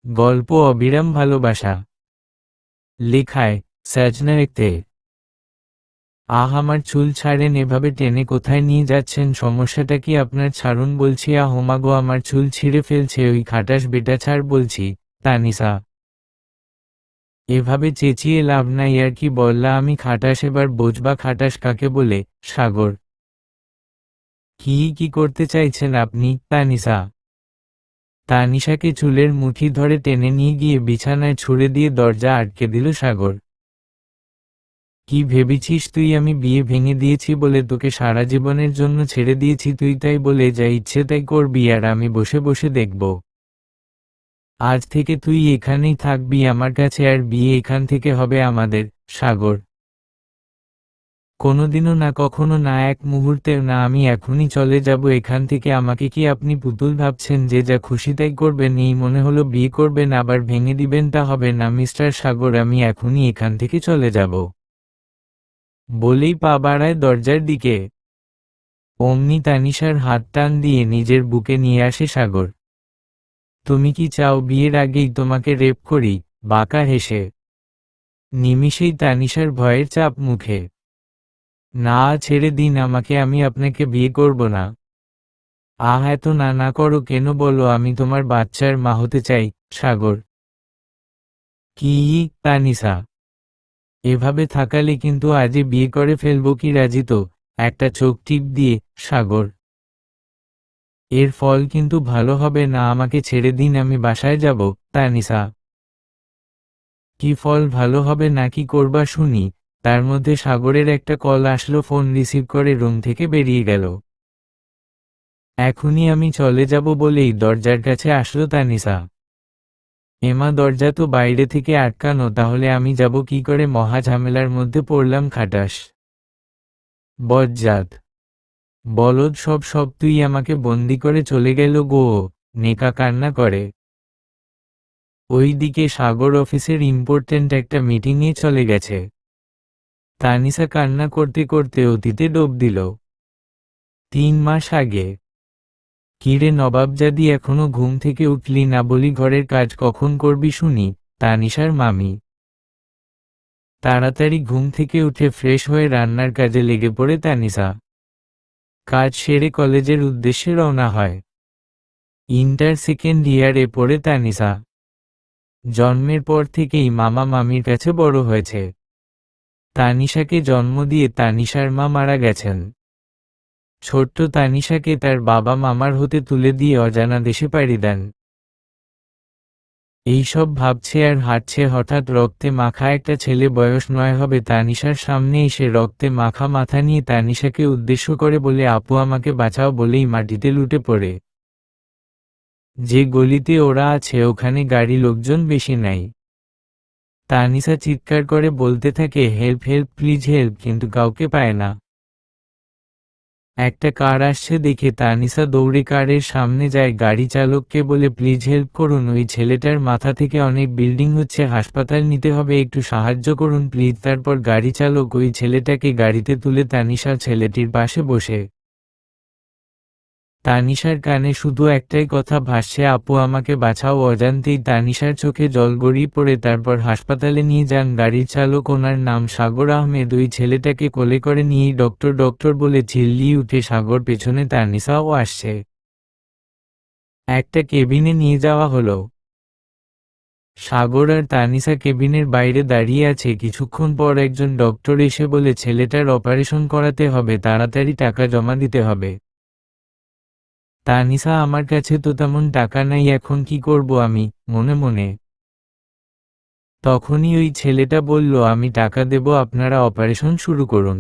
গল্প অবিরাম ভালোবাসা। লেখায় সাজনা একতে। আমার চুল ছাড়েন, এভাবে টেনে কোথায় নিয়ে যাচ্ছেন? সমস্যাটা কি আপনার? ছাড়ুন বলছি। হোমাগো, আমার চুল ছিঁড়ে ফেলছে ওই খাটাস বেটা, ছাড় বলছি। তানিশা, এভাবে চেঁচিয়ে লাভ নাই, আর কি বললা আমি খাটাস? এবার বোঝবা খাটাস কাকে বলে। সাগর, কি করতে চাইছেন আপনি? তানিশা, তানিশাকে চুলের মুঠি ধরে টেনে নিয়ে গিয়ে বিছানায় ছুঁড়ে দিয়ে দরজা আটকে দিল সাগর। কি ভেবেছিস তুই আমি বিয়ে ভেঙে দিয়েছি বলে তোকে সারা জীবনের জন্য ছেড়ে দিয়েছি? তুই তাই বলে যা ইচ্ছে তাই করবি আর আমি বসে বসে দেখব? আজ থেকে তুই এখানেই থাকবি আমার কাছে, আর বিয়ে এখান থেকে হবে আমাদের। সাগর, কোনোদিনও না, কখনো না, এক মুহূর্তেও না। আমি এখনই চলে যাব এখান থেকে। আমাকে কি আপনি পুতুল ভাবছেন যে যা খুশি তাই করবেন? এই মনে হলো বিয়ে করবেন আবার ভেঙে দিবেন, তা হবে না মিস্টার সাগর। আমি এখনই এখান থেকে চলে যাব বলেই পা বাড়ায় দরজার দিকে। অমনি তানিশার হাত টান দিয়ে নিজের বুকে নিয়ে আসে সাগর। তুমি কি চাও বিয়ের আগেই তোমাকে রেপ করি? বাঁকা হেসে নিমিষেই তানিশার ভয়ের চাপ মুখে। না, ছেড়ে দিন আমাকে, আমি আপনাকে বিয়ে করব না। এত না করো কেন বলো? আমি তোমার বাচ্চার মা হতে চাই। সাগর, কি? তানিশা, এভাবে থাকালে কিন্তু আজই বিয়ে করে ফেলবো। কি রাজি তো? একটা চোখ টিপ দিয়ে। সাগর, এর ফল কিন্তু ভালো হবে না, আমাকে ছেড়ে দিন, আমি বাসায় যাব। তানিশা, কি ফল ভালো হবে না? কি করবা শুনি? তার মধ্যে সাগরের একটা কল আসলো, ফোন রিসিভ করে রুম থেকে বেরিয়ে গেল। এখনই আমি চলে যাব বলেই দরজার কাছে আসলো তানিশা। এমা, দরজা তো বাইরে থেকে আটকানো, তাহলে আমি যাব কি করে? মহা ঝামেলার মধ্যে পড়লাম। খাটাস বজ্জাত বলদ, সব তুই আমাকে বন্দি করে চলে গেল গো। নেকা কান্না করে। ওই দিকে সাগর অফিসের ইম্পর্ট্যান্ট একটা মিটিংয়ে চলে গেছে। তানিশা কান্না করতে করতে অতীতে ডোব দিল। 3 মাস আগে। কিরে নবাবজাদি, এখনো ঘুম থেকে উঠলি না? বলি ঘরের কাজ কখন করবি শুনি? তানিশার মামি তাড়াতাড়ি ঘুম থেকে উঠে ফ্রেশ হয়ে রান্নার কাজে লেগে পড়ে তানিশা। কাজ সেরে কলেজের উদ্দেশ্যে রওনা হয়। ইন্টার সেকেন্ড ইয়ারে পড়ে তানিশা। জন্মের পর থেকেই মামা মামির কাছে বড় হয়েছে। তানিশাকে জন্ম দিয়ে তানিশার মা মারা গেছেন। ছোট্ট তানিশাকে তার বাবা মামার হতে তুলে দিয়ে অজানা দেশে পাড়ি দেন। এইসব ভাবছে আর হাঁটছে, হঠাৎ রক্তে মাখা একটা ছেলে, বয়স 9 হবে, তানিশার সামনে এসে রক্তে মাখা মাথা নিয়ে তানিশাকে উদ্দেশ্য করে বলে, আপু আমাকে বাঁচাও, বলেই মাটিতে লুটে পড়ে। যে গলিতে ওরা আছে ওখানে গাড়ি লোকজন বেশি নাই। তানিশা চিৎকার করে বলতে থাকে, হেল্প হেল্প প্লিজ হেল্প, কিন্তু কাউকে পায় না। একটা কার আসছে দেখে তানিশা দৌড়ে কারের সামনে যায়, গাড়ি চালককে বলে, প্লিজ হেল্প করুন, ওই ছেলেটার মাথা থেকে অনেক ব্লিডিং হচ্ছে, হাসপাতাল নিতে হবে, একটু সাহায্য করুন প্লিজ। তারপর গাড়ি চালক ওই ছেলেটাকে গাড়িতে তুলে তানিশা ছেলেটির পাশে বসে। তানিশার কানে শুধু একটাই কথা ভাসছে, আপু আমাকে বাঁচাও। অজান্তেই তানিশার চোখে জল গড়িয়ে পড়ে। তারপর হাসপাতালে নিয়ে যান গাড়ির চালক, ওনার নাম সাগর আহমেদ। ওই ছেলেটাকে কোলে করে নিয়েই ডক্টর ডক্টর বলে চিল্লিয়ে উঠে সাগর, পেছনে তানিশাও আসছে। একটা কেবিনে নিয়ে যাওয়া হলো। সাগর আর তানিশা কেবিনের বাইরে দাঁড়িয়ে আছে। কিছুক্ষণ পর একজন ডক্টর এসে বলে, ছেলেটার অপারেশন করাতে হবে, তাড়াতাড়ি টাকা জমা দিতে হবে। তানিশা, আমার কাছে তো তেমন টাকা নাই, এখন কি করব আমি? মনে মনে। তখনই ওই ছেলেটা বলল, আমি টাকা দেব, আপনারা অপারেশন শুরু করুন।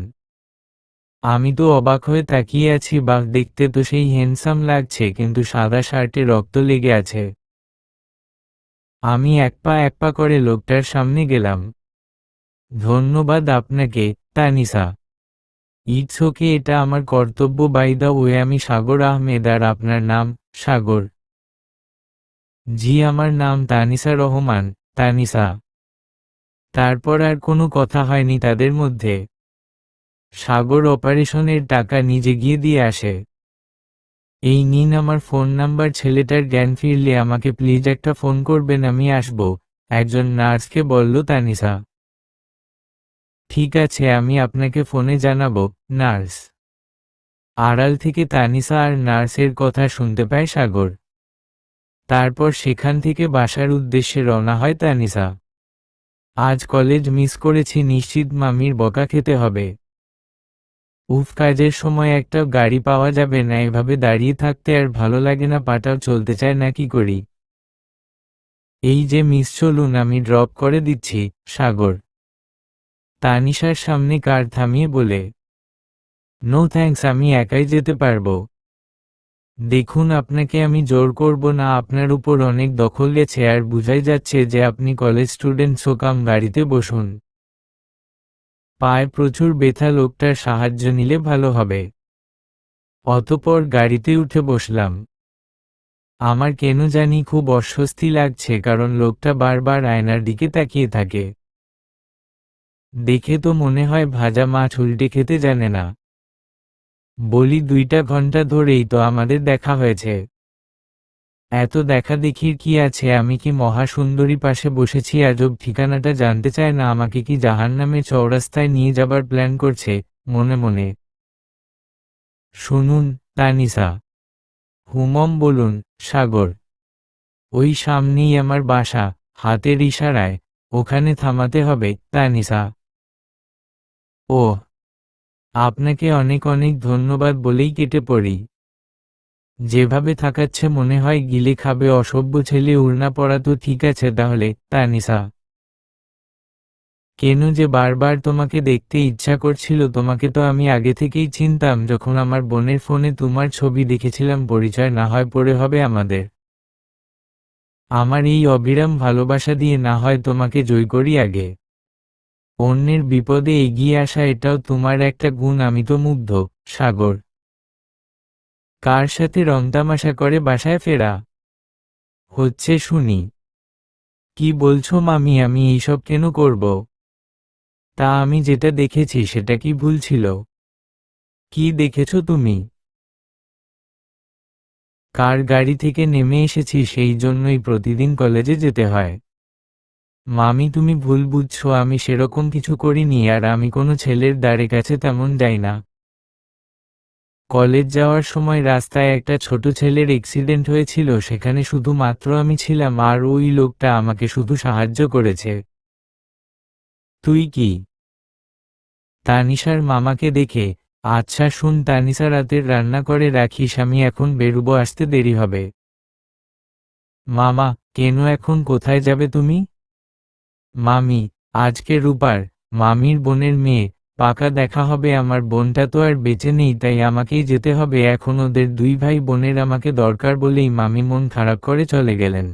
আমি তো অবাক হয়ে তাকিয়ে আছি। বাহ, দেখতে তো সেই হ্যান্ডসাম লাগছে, কিন্তু সাদা শার্টে রক্ত লেগে আছে। আমি এক পা করে লোকটার সামনে গেলাম। ধন্যবাদ আপনাকে, তানিশা। ইটস ওকে, এটা আমার কর্তব্য। বাই দ্য ওয়ে, আমি সাগর আহমেদ। আর আপনার নাম? সাগর। জি, আমার নাম তানিশা রহমান। তানিশা। তারপর আর কোনো কথা হয়নি তাদের মধ্যে। সাগর অপারেশনের টাকা নিজে গিয়ে দিয়ে আসে। এই নিন আমার ফোন নাম্বার, ছেলেটার জ্ঞান ফিরলে আমাকে প্লিজ একটা ফোন করবেন, আমি আসব, একজন নার্সকে বলল তানিশা। ঠিক আছে, আমি আপনাকে ফোনে জানাবো, নার্স। আড়াল থেকে তানিশা আর নার্সের কথা শুনতে পায় সাগর। তারপর সেখান থেকে বাসার উদ্দেশ্যে রওনা হয় তানিশা। আজ কলেজ মিস করেছি, নিশ্চিত মামির বকা খেতে হবে। উফ, কাজের সময় একটা গাড়ি পাওয়া যাবে না, এভাবে দাঁড়িয়ে থাকতে আর ভালো লাগে না, পাটাও চলতে চায় না, কি করি। এই যে মিস, চলুন আমি ড্রপ করে দিচ্ছি, সাগর তানিশার সামনে কার থামিয়ে বলে। নো থ্যাঙ্কস, আমি একাই যেতে পারবো। দেখুন, আপনাকে আমি জোর করব না, আপনার উপর অনেক দখল গেছে আর বুঝাই যাচ্ছে যে আপনি কলেজ স্টুডেন্ট, সোকাম গাড়িতে বসুন। পায়ে প্রচুর ব্যথা, লোকটার সাহায্য নিলে ভালো হবে। অতঃপর গাড়িতে উঠে বসলাম। আমার কেন জানি খুব অস্বস্তি লাগছে, কারণ লোকটা বারবার আয়নার দিকে তাকিয়ে থাকে। দেখে তো মনে হয় ভাজা মাছ উল্টে খেতে জানে না। বলি, 2টা ঘন্টা ধরেই তো আমাদের দেখা হয়েছে, এত দেখা দেখির কি আছে? আমি কি মহাসুন্দরী পাশে বসেছি? আজব ঠিকানাটা জানতে চায় না? আমাকে কি জাহান্নামের চৌরাস্তায় নিয়ে যাবার প্ল্যান করছে মনে মনে? শুনুন তানিশা। হুমম বলুন সাগর। ওই সামনেই আমার বাসা, হাতের ইশারায় ওখানে থামাতে হবে তানিশা। ওহ, আপনাকে অনেক অনেক ধন্যবাদ বলেই কেটে পড়ি। যেভাবে থাকাচ্ছে মনে হয় গিলে খাবে, অসভ্য ছেলে। উড়না পড়া তো ঠিক আছে তাহলে তানিশা। কেন যে বারবার তোমাকে দেখতে ইচ্ছা করছিল? তোমাকে তো আমি আগে থেকেই চিনতাম, যখন আমার বোনের ফোনে তোমার ছবি দেখেছিলাম। পরিচয় না হয় পরে হবে আমাদের। আমার এই অবিরাম ভালোবাসা দিয়ে না হয় তোমাকে জয় করি আগে। অন্যের বিপদে এগিয়ে আসা, এটাও তোমার একটা গুণ। আমি তো মুগ্ধ সাগর। কার সাথে রংতামাশা করে বাসায় ফেরা হচ্ছে শুনি? কি বলছো মামি? আমি এইসব কেন করব? তা আমি যেটা দেখেছি সেটা কি ভুল ছিল? কি দেখেছো তুমি? কার গাড়ি থেকে নেমে এসেছি, সেই জন্যই প্রতিদিন কলেজে যেতে হয়। মামি, তুমি ভুল বুঝছো, আমি সেরকম কিছু করিনি, আর আমি কোনো ছেলের দ্বারে কাছে তেমন যাই না। কলেজ যাওয়ার সময় রাস্তায় একটা ছোট ছেলের অ্যাক্সিডেন্ট হয়েছিল, সেখানে শুধুমাত্র আমি ছিলাম, আর ওই লোকটা আমাকে শুধু সাহায্য করেছে। তুই কি? তানিশার মামাকে দেখে। আচ্ছা শুন তানিশা, রাতের রান্না করে রাখিস, আমি এখন বেরুবো, আসতে দেরি হবে। মামা, কেন এখন কোথায় যাবে তুমি? মামি, আজকে রূপার মামির বোনের মেয়ে, পাকা দেখা হবে। আমার বোনটা তো আর বেঁচে নেই, তাই আমাকেই যেতে হবে এখন। ওদের 2 ভাই বোনের আমাকে দরকার বলেই মামি মন খারাপ করে চলে গেলেন।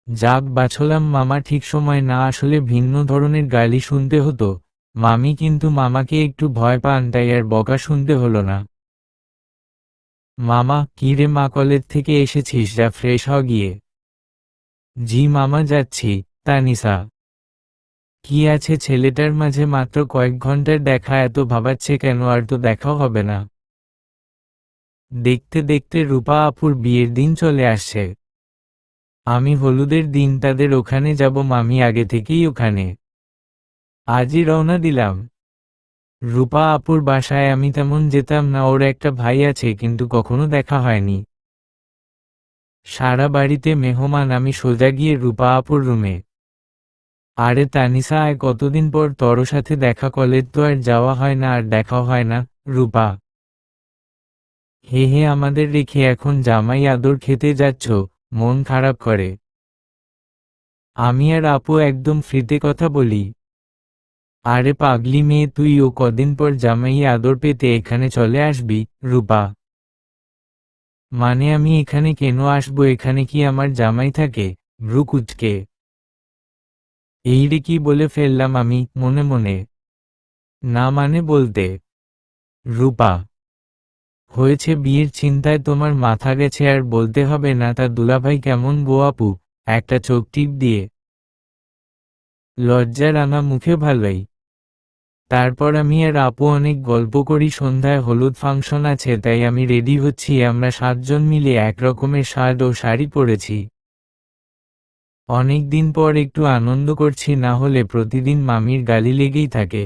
যাক বাছলাম, মামা ঠিক সময় না আসলে ভিন্ন ধরনের গালি শুনতে হতো। মামি কিন্তু মামাকে একটু ভয় পান, তাই আর বকা শুনতে হলো না। মামা, কি রে মা, কলেজ থেকে এসেছিস? যা ফ্রেশ হ গিয়ে। জি মামা, যাচ্ছি। তানিশা, কি আছে ছেলেটার মাঝে? মাত্র কয়েক ঘন্টার দেখা, এত ভাবাচ্ছে কেন? আর তো দেখাও হবে না। দেখতে দেখতে রূপা আপুর বিয়ের দিন চলে আসছে। আমি হলুদের দিন তাদের ওখানে যাব, মামি আগে থেকেই ওখানে। আজই রওনা দিলাম। রূপা আপুর বাসায় আমি তেমন যেতাম না, ওর একটা ভাই আছে, কিন্তু কখনো দেখা হয়নি। সারা বাড়িতে মেহমান, আমি সোজা গিয়ে রূপা আপুর রুমে। আরে তানিশা আয়, কতদিন পর তোর সাথে দেখা, কলেজ তো আর যাওয়া হয় না, আর দেখাও হয় না। রূপা, হে হে, আমাদের রেখে এখন জামাই আদর খেতে যাচ্ছ? মন খারাপ করে। আমি আর আপু একদম ফ্রিতে কথা বলি। আরে পাগলি মেয়ে তুই, ও কদিন পর জামাই আদর পেতে এখানে চলে আসবি? রূপা, মানে আমি এখানে কেন আসবো? এখানে কি আমার জামাই থাকে? ভ্রু কুঁচকে এই রে, কি বলে ফেললাম আমি মনে মনে। না মানে বলতে। রূপা, হয়েছে বিয়ের চিন্তায় তোমার মাথা গেছে, আর বলতে হবে না। তার দুলাভাই কেমন গো আপু? একটা চোখ টিপ দিয়ে। লজ্জা রাঙা মুখে ভালোই। তারপর আমি আর আপু অনেক গল্প করি। সন্ধ্যায় হলুদ ফাংশন আছে, তাই আমি রেডি হচ্ছি। আমরা 7 জন মিলে এক রকমের শার্ট ও শাড়ি পরেছি। অনেক দিন পর একটু আনন্দ করছি, না হলে প্রতিদিন মামির গালি লেগেই থাকে।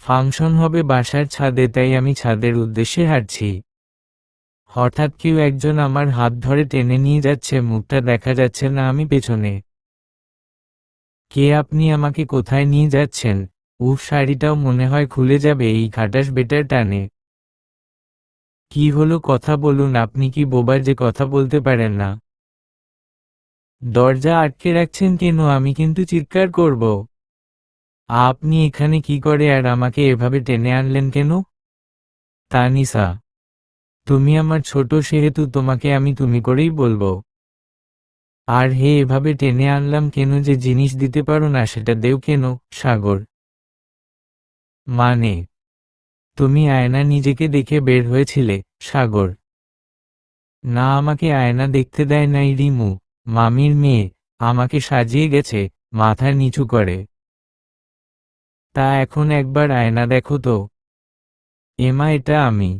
ফাংশন হবে বাসার ছাদে, তাই আমি ছাদের উদ্দেশ্যে হাঁটছি। হঠাৎ কেউ একজন আমার হাত ধরে টেনে নিয়ে যাচ্ছে, মুখটা দেখা যাচ্ছে না। আমি পেছনে। কে আপনি? আমাকে কোথায় নিয়ে যাচ্ছেন? উফ, শাড়িটাও মনে হয় খুলে যাবে এই খাটাস বেটার টানে। কি হলো, কথা বলুন। আপনি কি বোবা যে কথা বলতে পারেন না? দরজা আটকে রাখছেন কেন? আমি কিন্তু চিৎকার করব। আপনি এখানে কি করে আর আমাকে এভাবে টেনে আনলেন কেন? তানিশা, তুমি আমার ছোট, সেহেতু তোমাকে আমি তুমি করেই বলবো। আর হে, এভাবে টেনে আনলাম কেন? যে জিনিস দিতে পারো না সেটা দেও কেন? সাগর, মানে তুমি আয়না নিজেকে দেখে বের হয়েছিলে? সাগর, না, আমাকে আয়না দেখতে দেয় নাই রিমু। মামির মেয়ে আমাকে সাজিয়ে গেছে। মাথা নিচু করে। তা এখন একবার আয়না দেখো তো। এমা, এটা আমি।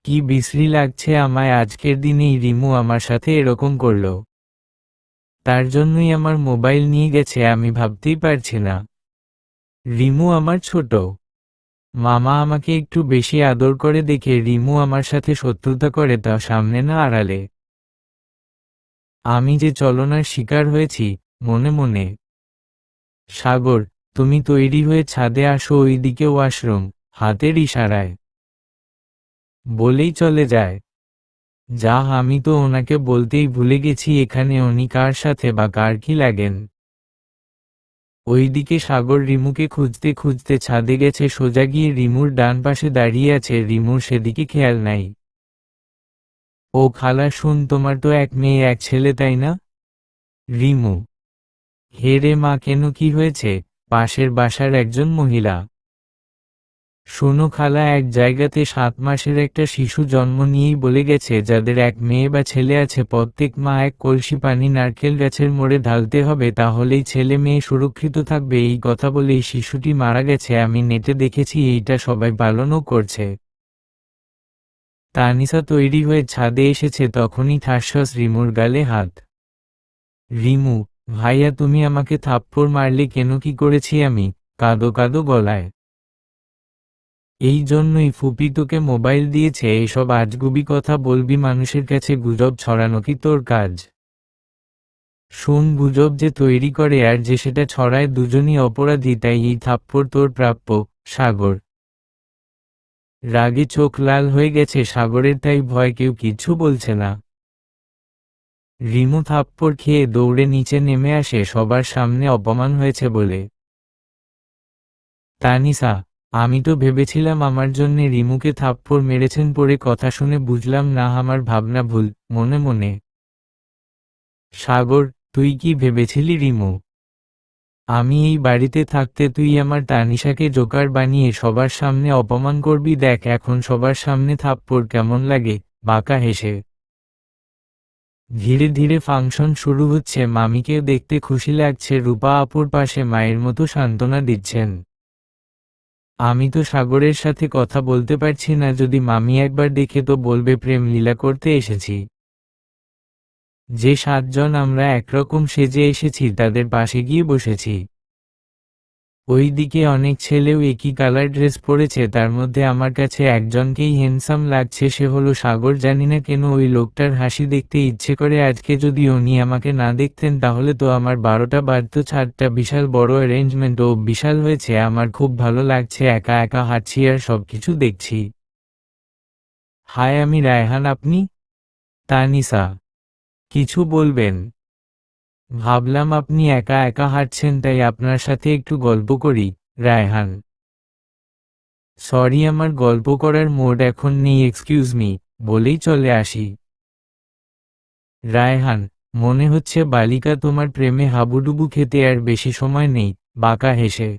কি বিশ্রী লাগছে আমায়। আজকের দিনেই রিমু আমার সাথে এরকম করলো। তার জন্যই আমার মোবাইল নিয়ে গেছে। আমি ভাবতেই পারছি না। রিমু আমার ছোট মামা আমাকে একটু বেশি আদর করে দেখে রিমু আমার সাথে শত্রুতা করে, তা সামনে না আড়ালে। আমি যে চলনার শিকার হয়েছি মনে মনে। সাগর, তুমি তৈরি হয়ে ছাদে আসো, ওইদিকে ওয়াশরুম। হাতের ইশারায় বলেই চলে যায়। যা, আমি তো ওনাকে বলতেই ভুলে গেছি এখানে উনি কার সাথে বা কার কি লাগেন। ওইদিকে সাগর রিমুকে খুঁজতে খুঁজতে ছাদে গেছে। সোজা গিয়ে রিমুর ডান পাশে দাঁড়িয়ে আছে। রিমুর সেদিকে খেয়াল নাই। ও খালা, শুন, তোমার তো এক মেয়ে এক ছেলে, তাই না? রিমু, হে রে মা, কেন, কি হয়েছে? পাশের বাসার একজন মহিলা। শোনো খালা, এক জায়গাতে 7 মাসের একটা শিশু জন্ম নিয়েই বলে গেছে, যাদের এক মেয়ে বা ছেলে আছে প্রত্যেক মা 1 কলসি পানি নারকেল গাছের মোড়ে ঢালতে হবে, তাহলেই ছেলে মেয়ে সুরক্ষিত থাকবে। এই কথা বলেই শিশুটি মারা গেছে। আমি নেটে দেখেছি, এইটা সবাই পালনও করছে। তানিশা তৈরি হয়ে ছাদে এসেছে, তখনই ঠাসঠাস রিমুর গালে হাত। রিমু, ভাইয়া, তুমি আমাকে থাপ্পড় মারলে কেন? কি করেছি আমি? কাঁদো কাঁদো গলায়। এই জন্যই ফুপি তোকে মোবাইল দিয়েছে। এইসব আজগুবি কথা বলবি মানুষের কাছে? গুজব ছড়ানো কি তোর কাজ? শোন, গুজব যে তৈরি করে আর যে সেটা ছড়ায় দুজনই অপরাধী, তাই এই থাপ্পড় তোর প্রাপ্য। সাগর, রাগে চোখ লাল হয়ে গেছে সাগরের, তাই ভয় কেউ কিচ্ছু বলছে না। রিমু থাপ্পড় খেয়ে দৌড়ে নিচে নেমে আসে, সবার সামনে অপমান হয়েছে বলে। তানিশা, আমি তো ভেবেছিলাম আমার জন্যে রিমুকে থাপ্পড় মেরেছেন। পরে কথা শুনে বুঝলাম না, আমার ভাবনা ভুল। মনে মনে। সাগর, তুই কি ভেবেছিলি রিমু? আমি এই বাড়িতে থাকতে তুই আমার তানিশাকে জোকার বানিয়ে সবার সামনে অপমান করবি? দেখ এখন সবার সামনে থাপ্পড় কেমন লাগে। বাঁকা হেসে। ধীরে ধীরে ফাংশন শুরু হচ্ছে। মামিকেও দেখতে খুশি লাগছে। রূপা আপুর পাশে মায়ের মতো সান্ত্বনা দিচ্ছেন। আমি তো সাগরের সাথে কথা বলতে পারছি না। যদি মামি একবার দেখে তো বলবে প্রেম লীলা করতে এসেছি। যে 7 জন আমরা একরকম সেজে এসেছি তাদের পাশে গিয়ে বসেছি। ওই দিকে অনেক ছেলেও একই কালার ড্রেস পরেছে। তার মধ্যে আমার কাছে একজনকেই হ্যান্ডসাম লাগছে, সে হলো সাগর। জানি না কেন ওই লোকটার হাসি দেখতে ইচ্ছে করে। আজকে যদি উনি আমাকে না দেখতেন তাহলে তো আমার 12টা বাজতো। ছাদটা বিশাল বড়, অ্যারেঞ্জমেন্ট ও বিশাল হয়েছে। আমার খুব ভালো লাগছে। একা একা হাঁটছি আর সবকিছু দেখছি। হাই, আমি রায়হান। আপনি? তানিশা, কিছু বলবেন? ভাবলাম আপনি একা একা হাঁটছেন, তাই আপনার সাথে একটু গল্প করি। রায়হান, সরি, আমার গল্প করার মোড এখন নেই, এক্সকিউজ মি, বলেই চলে আসি। রায়হান, মনে হচ্ছে বালিকা তোমার প্রেমে হাবুডুবু খেতে আর বেশি সময় নেই। বাঁকা হেসে।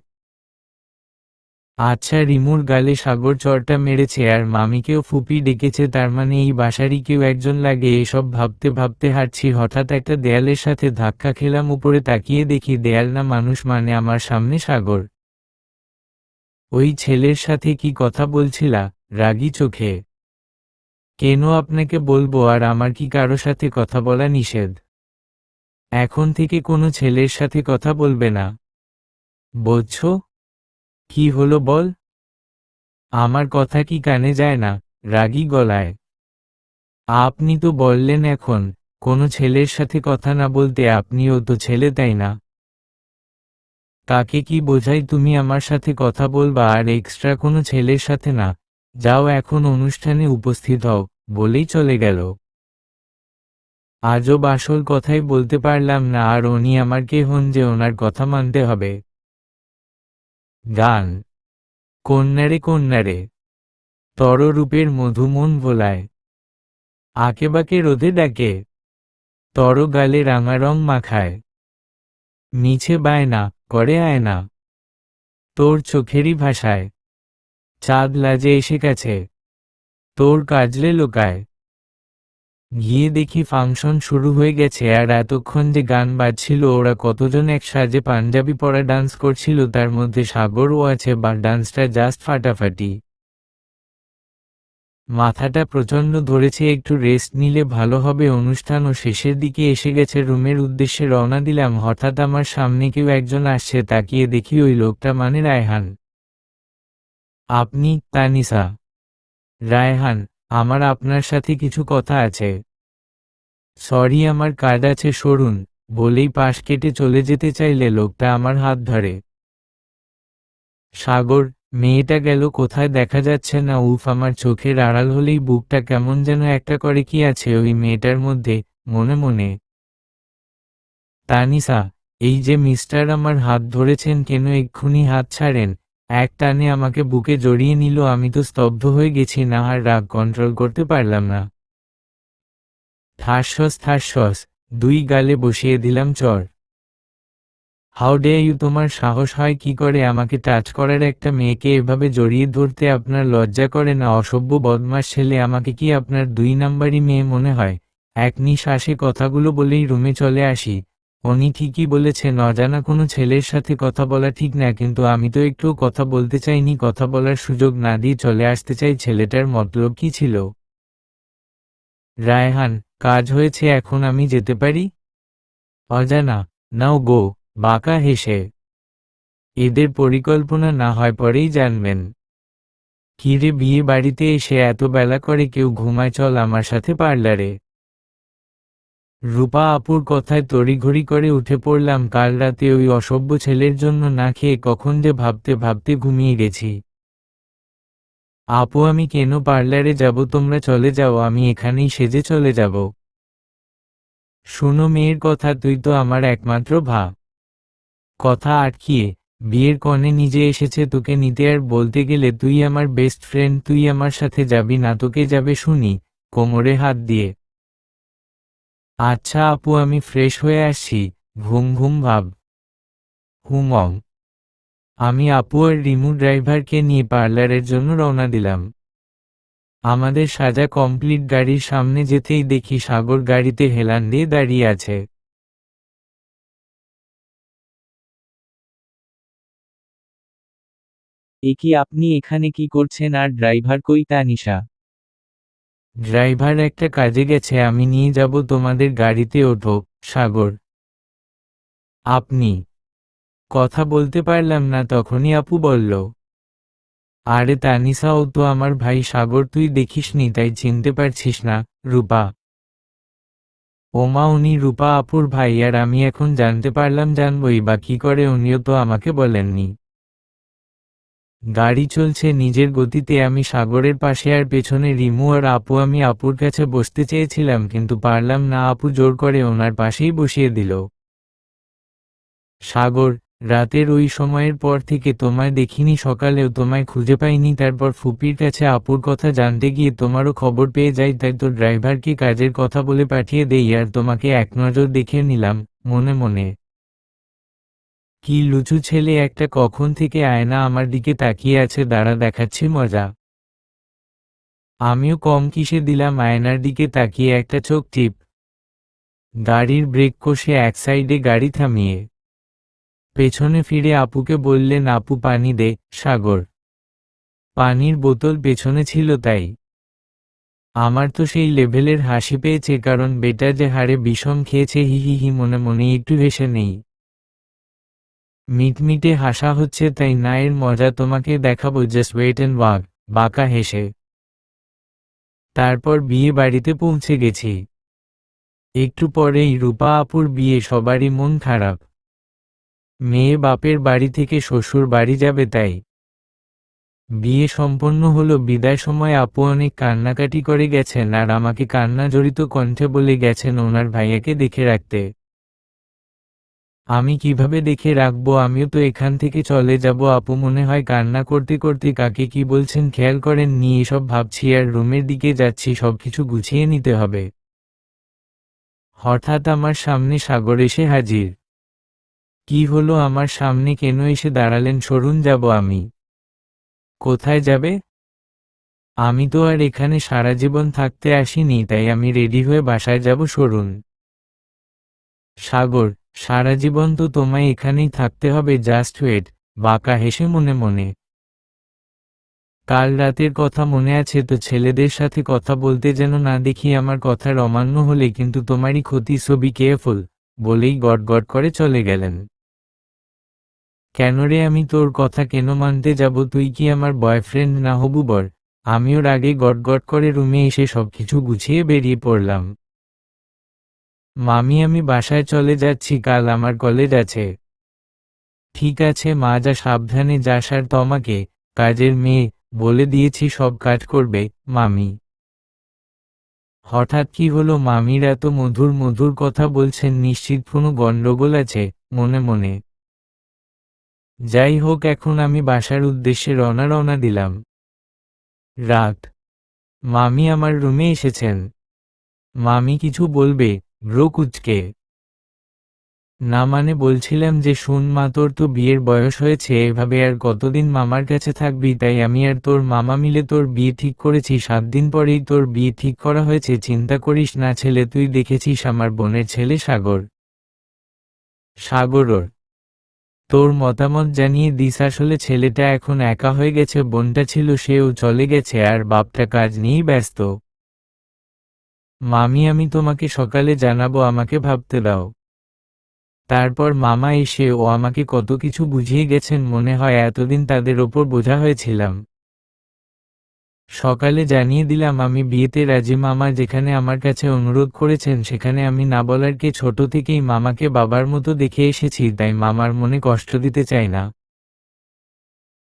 আচ্ছা, রিমুর গালে সাগর চড়টা মেরেছে আর মামিকেও ফুপি ডেকেছে, তার মানে এই বাসারই কেউ একজন লাগে। এসব ভাবতে ভাবতে হাঁটছি। হঠাৎ একটা দেয়ালের সাথে ধাক্কা খেলাম। উপরে তাকিয়ে দেখি দেয়াল না মানুষ, মানে আমার সামনে সাগর। ওই ছেলের সাথে কি কথা বলছিলা? রাগী চোখে। কেন আপনাকে বলবো, আর আমার কি কারো সাথে কথা বলা নিষেধ? এখন থেকে কোনো ছেলের সাথে কথা বলবে না, বুঝছো? কি হলো বল? আমার কথা কি কানে যায় না? রাগী গলায়। আপনি তো বললেন এখন কোনো ছেলের সাথে কথা না বলতে, আপনিও তো ছেলে তাই না? তাকে কি বোঝাই তুমি আমার সাথে কথা বলবা আর এক্সট্রা কোনো ছেলের সাথে না? যাও এখন অনুষ্ঠানে উপস্থিত হও, বলেই চলে গেল। আজব আসল কথাই বলতে পারলাম না, আর উনি আমার কে হন যে ওনার কথা মানতে হবে? গান। কন্যারে কন্যারে, তররূপের মধু মন ভোলায়, আঁকেবাঁকে রোদে ডাকে, তর গালে রাঙা রং মাখায়, মিছে বায়না করে আয়না, তোর চোখেরই ভাষায়, চাঁদ লাজে এসে গেছে, তোর কাজলে লোকায়। গিয়ে দেখি ফাংশন শুরু হয়ে গেছে, আর এতক্ষণ যে গান বাজছিল, ওরা কতজন এক সাজে পাঞ্জাবি পরা ডান্স করছিল, তার মধ্যে সাগরও আছে, বা ডান্সটা জাস্ট ফাটাফাটি। মাথাটা প্রচণ্ড ধরেছে, একটু রেস্ট নিলে ভালো হবে। অনুষ্ঠানও শেষের দিকে এসে গেছে, রুমের উদ্দেশ্যে রওনা দিলাম। হঠাৎ আমার সামনে কেউ একজন আসছে, তাকিয়ে দেখি ওই লোকটা মানে রায়হান। আপনি? তানিশা। রায়হান, আমার আপনার সাথে কিছু কথা আছে। সরি, আমার কাজ আছে, সরুন, বলেই পাশ কেটে চলে যেতে চাইলে লোকটা আমার হাত ধরে। সাগর, মেয়েটা গেল কোথায় দেখা যাচ্ছে না। উফ, আমার চোখের আড়াল হলেই বুকটা কেমন যেন একটা করে। কি আছে ওই মেয়েটার মধ্যে? মনে মনে। তানিশা, এই যে মিস্টার আমার হাত ধরেছেন, কেন এক্ষুনি হাত ছাড়েন? এক টানে আমাকে বুকে জড়িয়ে নিল। আমি তো স্তব্ধ হয়ে গেছি, না আর রাগ কন্ট্রোল করতে পারলাম না। ঠাসস ঠাসস, দুই গালে বসিয়ে দিলাম চর। হাউ ডে ইউ, তোমার সাহস হয় কি করে আমাকে টাচ করার? একটা মেয়েকে এভাবে জড়িয়ে ধরতে আপনার লজ্জা করে না? অসভ্য বদমাশ ছেলে, আমাকে কি আপনার 2 নাম্বারই মেয়ে মনে হয়? এক নিঃশ্বাসে কথাগুলো বলেই রুমে চলে আসি। উনি ঠিকই বলেছেন, অজানা কোনো ছেলের সাথে কথা বলা ঠিক না, কিন্তু আমি তো একটুও কথা বলতে চাইনি। কথা বলার সুযোগ না দিয়ে চলে আসতে চাই। ছেলেটার মতলব কি ছিল? রায়হান, কাজ হয়েছে, এখন আমি যেতে পারি? অজানা, নাও গো। বাঁকা হেসে, এদের পরিকল্পনা না হয় পরেই জানবেন। কিরে, বিয়ে বাড়িতে এসে এত বেলা করে কেউ ঘুমায়? চল আমার সাথে পার্লারে। রূপা আপুর কথায় তড়িঘড়ি করে উঠে পড়লাম। কাল রাতে ওই অসভ্য ছেলের জন্য না খেয়ে কখন যে ভাবতে ভাবতে ঘুমিয়ে গেছি। আপু, আমি কেন পার্লারে যাব? তোমরা চলে যাও, আমি এখানেই সেজে চলে যাব। শোনো, মেয়ের কথা, তুই তো আমার একমাত্র ভাব। কথা আটকিয়ে, বিয়ের কনে নিজে এসেছে তোকে নিতে, আর বলতে গেলে তুই আমার বেস্ট ফ্রেন্ড। তুই আমার সাথে যাবি না? তোকে যাবে শুনি। কোমরে হাত দিয়ে। আচ্ছা আপু, আমি ফ্রেশ হয়ে আসছি। ঘুম ঘুম ভাব। হুমং। আমি আপু আর রিমু ড্রাইভারকে নিয়ে পার্লারের জন্য রওনা দিলাম। আমাদের সাজা কমপ্লিট। গাড়ির সামনে যেতেই দেখি সাগর গাড়িতে হেলান দিয়ে দাঁড়িয়ে আছে। কি আপনি এখানে কি করছেন? আর ড্রাইভার কই? তানিশা। ড্রাইভার একটা কাজে গেছে, আমি নিয়ে যাব তোমাদের গাড়িতে, ওঠো। সাগর। আপনি? কথা বলতে পারলাম না, তখনই আপু বলল, আরে তানিশা, ও তো আমার ভাই। সাগর, তুই দেখিসনি তাই চিনতে পারছিস না? রূপা। ওমা, উনি রূপা আপুর ভাই? আর আমি এখন জানতে পারলাম, জানবই বা কি করে? উনিও তো আমাকে বলেননি। গাড়ি চলছে নিজের গতিতে, আমি সাগরের পাশে আর পেছনে রিমু আর আপু। আমি আপুর কাছে বসতে চেয়েছিলাম কিন্তু পারলাম না, আপু জোর করে ওনার পাশেই বসিয়ে দিল। সাগর, রাতের ওই সময়ের পর থেকে তোমায় দেখিনি, সকালেও তোমায় খুঁজে পাইনি। তারপর ফুপির কাছে আপুর কথা জানতে গিয়ে তোমারও খবর পেয়ে যাই, তাই তো ড্রাইভারকে কাজের কথা বলে পাঠিয়ে দেই, আর তোমাকে এক নজর দেখে নিলাম মনে মনে। কি লুচু ছেলে একটা, কখন থেকে আয়না আমার দিকে তাকিয়ে আছে, দাঁড়া দেখাচ্ছি মজা। আমিও কম কিসে দিলাম, আয়নার দিকে তাকিয়ে একটা চোখ টিপ। গাড়ির ব্রেক কষে এক সাইডে গাড়ি থামিয়ে পেছনে ফিরে আপুকে বললেন, আপু পানি দে। সাগর। পানির বোতল পেছনে ছিল তাই আমার তো সেই লেভেলের হাসি পেয়েছে, কারণ বেটা যে হারে বিষম খেয়েছে, হি হি হি, মনে মনে একটু হেসে নেই। মিটমিটে হাসা হচ্ছে তাই না, এর মজা তোমাকে দেখাবো, জাস্ট ওয়েট এন্ড ওয়াচ। বাঁকা হেসে তারপর বিয়ে বাড়িতে পৌঁছে গেছি। একটু পরেই রূপা আপুর বিয়ে, সবারই মন খারাপ। মেয়ে বাপের বাড়ি থেকে শ্বশুর বাড়ি যাবে তাই বিয়ে সম্পন্ন হলো। বিদায় সময় আপু অনেক কান্নাকাটি করে গেছেন আর আমাকে কান্না জড়িত কণ্ঠে বলে গেছেন ওনার ভাইয়াকে দেখে রাখতে। আমি কিভাবে দেখে রাখবো, আমিও তো এখান থেকে চলে যাব। আপু মনে হয় কান্না করতে করতে কাকে কি বলছেন খেয়াল করেন নি, এসব ভাবছি আর রুমের দিকে যাচ্ছি, সবকিছু গুছিয়ে নিতে হবে। হঠাৎ আমার সামনে সাগর এসে হাজির। কি হলো, আমার সামনে কেন এসে দাঁড়ালেন? সরুন, যাব আমি। কোথায় যাবে? আমি তো আর এখানে সারা জীবন থাকতে আসিনি, তাই আমি রেডি হয়ে বাসায় যাব। সরুন। সাগর, সারা জীবন তো তোমায় এখানেই থাকতে হবে, জাস্ট ওয়েট। বাঁকা হেসে মনে মনে কাল রাতের কথা মনে আছে তো? ছেলেদের সাথে কথা বলতে যেন না দেখি, আমার কথার অমান্য হলে কিন্তু তোমারই ক্ষতি, সো বি কেয়ারফুল, বলেই গটগট করে চলে গেলেন। কেন রে, আমি তোর কথা কেন মানতে যাব? তুই কি আমার বয়ফ্রেন্ড না হবু বর? আমি ওর আগে গটগট করে রুমে এসে সবকিছু গুছিয়ে বেরিয়ে পড়লাম। মামি, আমি বাসায় চলে যাচ্ছি, কাল আমার কলেজ আছে। ঠিক আছে মা, যা, সাবধানে যাস। আর তোমাকে, কাজের মেয়ে, বলে দিয়েছি সব কাজ করবে। মামি। হঠাৎ কি হলো? মামির এত মধুর মধুর কথা বলছেন, নিশ্চিত কোনো গন্ডগোল আছে। মনে মনে যাই হোক, এখন আমি বাসার উদ্দেশ্যে রওনা দিলাম। রাত। মামি আমার রুমে এসেছেন। মামি কিছু বলবে? ব্রো কুঁচকে না, মানে বলছিলাম যে শোন মা, তোর তো বিয়ের বয়স হয়েছে, এভাবে আর কতদিন মামার কাছে থাকবি? তাই আমি আর তোর মামা মিলে তোর বিয়ে ঠিক করেছি। 7 দিন পরেই তোর বিয়ে ঠিক করা হয়েছে, চিন্তা করিস না। ছেলে তুই দেখেছিস, আমার বোনের ছেলে সাগর। সাগরর তোর মতামত জানিয়ে দিস। আসলে ছেলেটা এখন একা হয়ে গেছে, বোনটা ছিল সেও চলে গেছে আর বাপটা কাজ নিয়েই ব্যস্ত। মামি, আমি তোমাকে সকালে জানাবো, আমাকে ভাবতে দাও। তারপর মামা এসে ও আমাকে কত কিছু বুঝিয়ে গেছেন, মনে হয় এতদিন তাদের ওপর বোঝা হয়েছিলাম। সকালে জানিয়ে দিলাম আমি বিয়েতে রাজি। মামা যেখানে আমার কাছে অনুরোধ করেছেন সেখানে আমি না বলার কে, ছোট থেকেই মামাকে বাবার মতো দেখে এসেছি, তাই মামার মনে কষ্ট দিতে চাই না।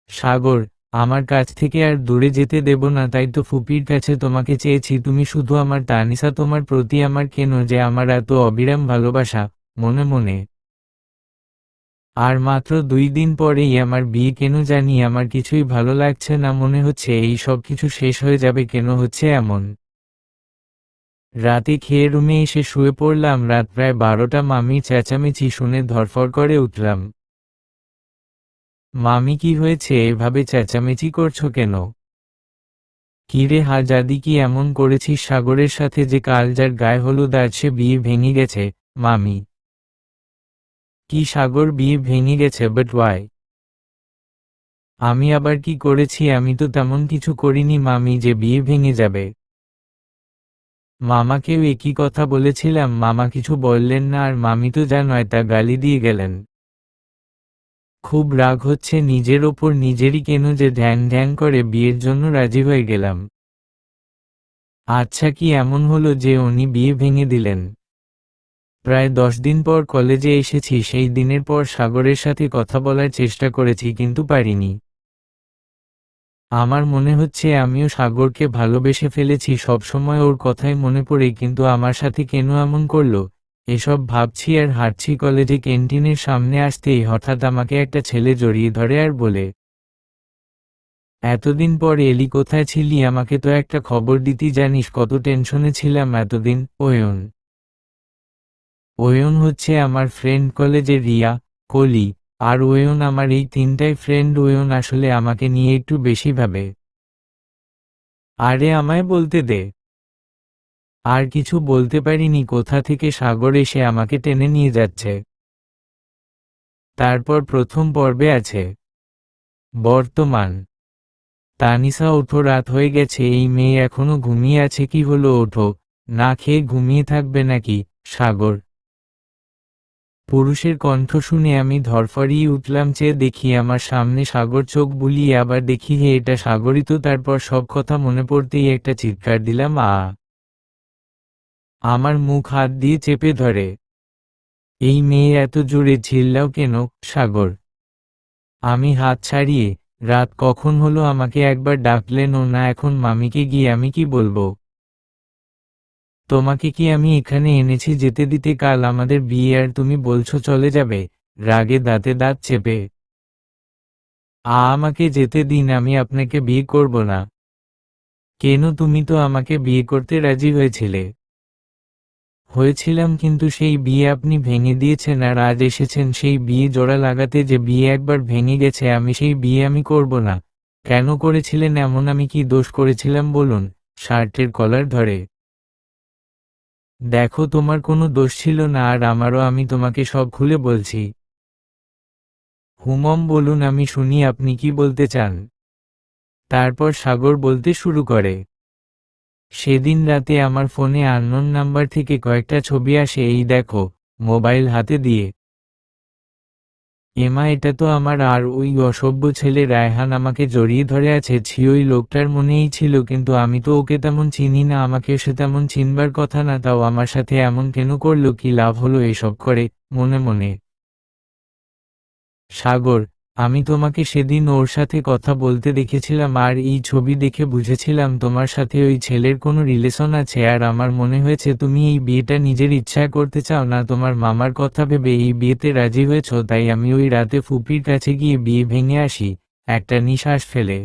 সাগর, আমার কাছ থেকে আর দূরে যেতে দেব না, তাই তো ফুপির কাছে তোমাকে চেয়েছি। তুমি শুধু আমার তানিসা, তোমার প্রতি আমার কেন যে আমার এত অবিরাম ভালোবাসা। মনে মনে আর মাত্র 2 দিন পরেই আমার বিয়ে, কেন জানি আমার কিছুই ভালো লাগছে না, মনে হচ্ছে এই সব কিছু শেষ হয়ে যাবে। কেন হচ্ছে এমন? রাতে খেয়ে রুমে এসে শুয়ে পড়লাম। রাত প্রায় 12টা। মামির চেঁচামেচি শুনে ধরফর করে উঠলাম। মামি, কি হয়েছে? এভাবে চেঁচামেচি করছো কেন? কিরে হাজাদি, কি এমন করেছিস সাগরের সাথে যে কাল যার গায়ে হলুদ আজ সে বিয়ে ভেঙে গেছে? মামি, কি সাগর বিয়ে ভেঙে গেছে? But why? আমি আবার কি করেছি? আমি তো তেমন কিছু করিনি মামি যে বিয়ে ভেঙে যাবে। মামাকেও একই কথা বলেছিলাম, মামা কিছু বললেন না, আর মামি তো যা নয় তা গালি দিয়ে গেলেন। খুব রাগ হচ্ছে নিজের ওপর নিজেরই, কেন যে ঢ্যাং ঢ্যাং করে বিয়ের জন্য রাজি হয়ে গেলাম। আচ্ছা, কি এমন হলো যে উনি বিয়ে ভেঙে দিলেন? প্রায় 10 দিন পর কলেজে এসেছি। সেই দিনের পর সাগরের সাথে কথা বলার চেষ্টা করেছি, কিন্তু পারিনি। আমার মনে হচ্ছে আমিও সাগরকে ভালোবেসে ফেলেছি, সবসময় ওর কথাই মনে পড়ে, কিন্তু আমার সাথে কেন এমন করলো? এসব ভাবছি আর হাঁটছি। কলেজে ক্যান্টিনের সামনে আসতেই হঠাৎ আমাকে একটা ছেলে জড়িয়ে ধরে আর বলে, এতদিন পর এলি, কোথায় ছিলি? আমাকে তো একটা খবর দিতি, জানিস কত টেনশনে ছিলাম এতদিন। ওয়ন। ওয়ন হচ্ছে আমার ফ্রেন্ড, কলেজের রিয়া, কলি আর ওয়ন, আমার এই 3টাই ফ্রেন্ড। ওয়ন আসলে আমাকে নিয়ে একটু বেশি ভাবে। আরে আমায় বলতে দে। আর কিছু বলতে পারিনি, কোথা থেকে সাগর এসে আমাকে টেনে নিয়ে যাচ্ছে। তারপর প্রথম পর্বে আছে বর্তমান। তানিশা ওঠো, রাত হয়ে গেছে, এই মেয়ে এখনো ঘুমিয়ে আছে, কি হলো, ওঠো, না খেয়ে ঘুমিয়ে থাকবে নাকি? সাগর। পুরুষের কণ্ঠ শুনে আমি ধরফরিয়ে উঠলাম, চেয়ে দেখি আমার সামনে সাগর, চোখ বুলিয়ে আবার দেখি হে, এটা সাগরই তো। তারপর সব কথা মনে পড়তেই একটা চিৎকার দিলাম, আমার মুখ হাত দিয়ে চেপে ধরে। এই মেয়ে এত জোরে চিল্লাও কেন? সাগর। আমি হাত ছাড়িয়ে, রাত কখন হলো, আমাকে একবার ডাকলেনও না, এখন মামিকে গিয়ে আমি কি বলবো? তোমাকে কি আমি এখানে এনেছি যেতে দিতে? কাল আমাদের বিয়ে আর তুমি বলছো চলে যাবে? রাগে দাঁতে দাঁত চেপে। আমাকে যেতে দিন, আমি আপনাকে বিয়ে করব না। কেন? তুমি তো আমাকে বিয়ে করতে রাজি হয়েছিলে। হয়েছিলাম, কিন্তু সেই বিয়ে আপনি ভেঙে দিয়েছেন, আর আজ এসেছেন সেই বিয়ে জোড়া লাগাতে। যে বিয়ে একবার ভেঙে গেছে, সেই বিয়ে আমি করব না। কেন করেছিলেন এমন? আমি কি দোষ করেছিলাম বলুন? শার্টের কলার ধরে। দেখো, তোমার কোনো দোষ ছিল না, আর আমারও, আমি তোমাকে সব খুলে বলছি। হুমম, বলুন, আমি শুনি, আপনি কি বলতে চান? তারপর সাগর বলতে শুরু করে। সেদিন রাতে আমার ফোনে আননোন নাম্বার থেকে কয়েকটা ছবি আসে, এই দেখো। মোবাইল হাতে দিয়ে। এমা, এটা তো আমার আর ওই অসভ্য ছেলে রায়হান আমাকে জড়িয়ে ধরে আছে। ওই লোকটার মনেই ছিল, কিন্তু আমি তো ওকে তেমন চিনি না, আমাকে সে তেমন চিনবার কথা না, তাও আমার সাথে এমন কেন করলো? কি লাভ হলো এসব করে? মনে মনে সাগর, আমি তোমাকে সেদিন ওর সাথে কথা বলতে দেখেছিলাম, আর এই ছবি দেখে বুঝেছিলাম তোমার সাথে ওই ছেলের কোনো রিলেশন আছে, আর আমার মনে হয়েছে তুমি এই বিয়েটা নিজের ইচ্ছায় করতে চাও না, তোমার মামার কথা ভেবে এই বিয়েতে রাজি হয়েছ। তাই আমি ওই রাতে ফুপির কাছে গিয়ে বিয়ে ভেঙে আসি, একটা নিঃশ্বাস ফেলে।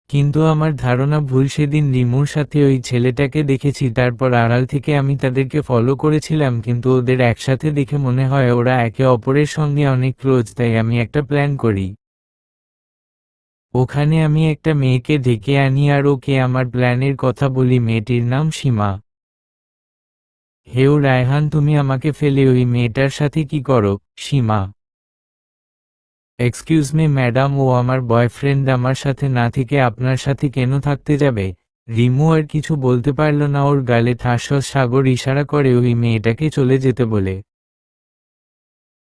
কিন্তু আমার ধারণা ভুল, সেদিন রিমুর সাথে ওই ছেলেটাকে দেখেছি, তারপর আড়াল থেকে আমি তাদেরকে ফলো করেছিলাম, কিন্তু ওদের একসাথে দেখে মনে হয় ওরা একে অপরের সঙ্গে অনেক ক্লোজ। তাই আমি একটা প্ল্যান করি, ওখানে আমি একটা মেয়েকে ডেকে আনি আর ওকে আমার প্ল্যানের কথা বলি। মেয়েটির নাম সীমা। হেউ রায়হান, তুমি আমাকে ফেলে ওই মেয়েটার সাথে কি করো? সীমা। এক্সকিউজ মি ম্যাডাম, ও আমার বয়ফ্রেন্ড, আমার সাথে না থেকে আপনার সাথে কেন থাকতে যাবে? রিমু আর কিছু বলতে পারল না, ওর গালে ঠাস। সাগর ইশারা করে ওই মেয়েটাকে চলে যেতে বলে।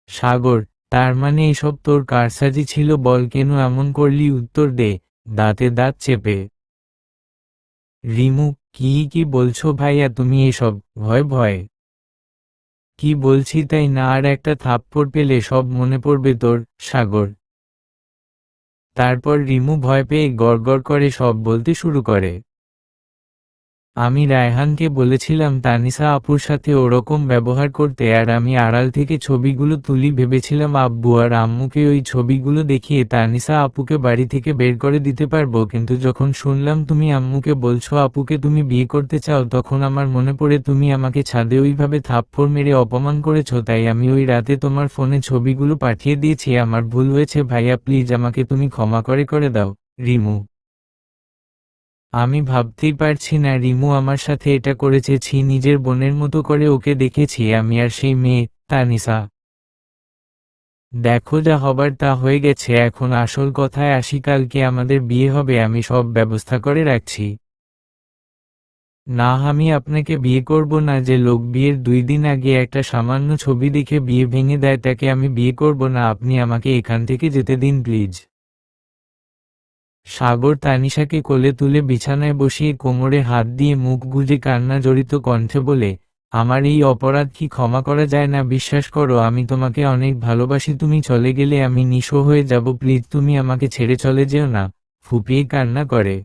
সাগর, তার মানে এসব তোর কারসাজি ছিল? বল, কেন এমন করলি, উত্তর দে। দাঁতে দাঁত চেপে। রিমু, কি কি বলছো ভাইয়া তুমি এসব? ভয় ভয় কি বলছি তাই না? আর একটা থাপ্পড় পেলে সব মনে পড়বে তোর। সাগর। তারপর রিমু ভয় পেয়ে গড়গড় করে সব বলতে শুরু করে। আমি রায়হানকে বলেছিলাম তানিশা আপুর সাথে ওরকম ব্যবহার করতে, আর আমি আড়াল থেকে ছবিগুলো তুলি, ভেবেছিলাম আব্বু আর আম্মুকে ওই ছবিগুলো দেখিয়ে তানিশা আপুকে বাড়ি থেকে বের করে দিতে পারবো। কিন্তু যখন শুনলাম তুমি আম্মুকে বলছো আপুকে তুমি বিয়ে করতে চাও, তখন আমার মনে পড়ে তুমি আমাকে ছাদে ওইভাবে থাপ্পড় মেরে অপমান করেছো। তাই আমি ওই রাতে তোমার ফোনে ছবিগুলো পাঠিয়ে দিয়েছি। আমার ভুল হয়েছে ভাইয়া, প্লিজ আমাকে তুমি ক্ষমা করে দাও। রিমু। আমি ভাবতেই পারছি না রিমু আমার সাথে এটা করেছে। নিজের বোনের মতো করে ওকে দেখেছি আমি, আর সেই মেয়ে তানিশা। দেখো, যা হবার তা হয়ে গেছে, এখন আসল কথায় আসি। কালকে আমাদের বিয়ে হবে, আমি সব ব্যবস্থা করে রাখছি। না, আমি আপনাকে বিয়ে করব না। যে লোক বিয়ের 2 দিন আগে একটা সামান্য ছবি দেখে বিয়ে ভেঙে দেয়, তাকে আমি বিয়ে করব না। আপনি আমাকে এখান থেকে যেতে দিন প্লিজ। সাগর তানিশাকে কোলে তুলে বিছানায় বসিয়ে কোমরে হাত দিয়ে মুখ গুজে কান্না জড়িত কণ্ঠে বলে, আমার এই অপরাধ কি ক্ষমা করা যায় না? বিশ্বাস করো, আমি তোমাকে অনেক ভালোবাসি। তুমি চলে গেলে আমি নিঃস্ব হয়ে যাব। প্লিজ তুমি আমাকে ছেড়ে চলে যেও না। ফুপিয়ে কান্না করে।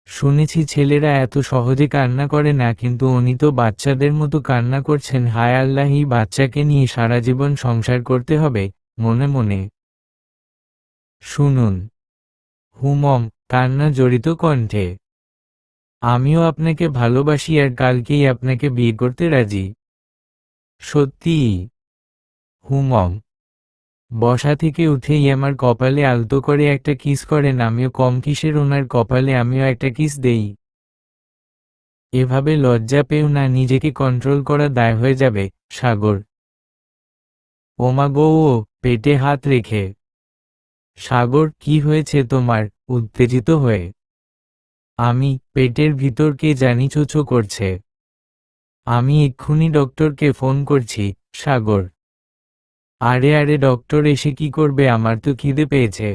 শুনেছি ছেলেরা এত সহজে কান্না করে না, কিন্তু উনি তো বাচ্চাদের মতো কান্না করছেন। হায় আল্লাহ, এই বাচ্চাকে নিয়ে সারা জীবন সংসার করতে হবে। মনে মনে শুনুন। হুমম, কান্না জড়িত কণ্ঠে। আমিও আপনাকে ভালোবাসি, আর কালকেই আপনাকে বিয়ে করতে রাজি। সত্যিই? হুমম। বসা থেকে উঠেই আমার কপালে আলতো করে একটা কিস করেন। আমিও কম কিসের, ওনার কপালে আমিও একটা কিস দেই। এভাবে লজ্জা পেও না, নিজেকে কন্ট্রোল করা দায় হয়ে যাবে। সাগর। ওমা গো, ও পেটে হাত রেখে সাগর, কি হয়েছে তোমার? উত্তেজিত হয়ে আমি, পেটের ভিতর কে জানি চোচো করছে। আমি এক্ষুনি ডক্টরকে ফোন করছি। সাগর, আরে আরে ডক্টর এসে কি করবে, আমার তো খিদে পেয়েছে।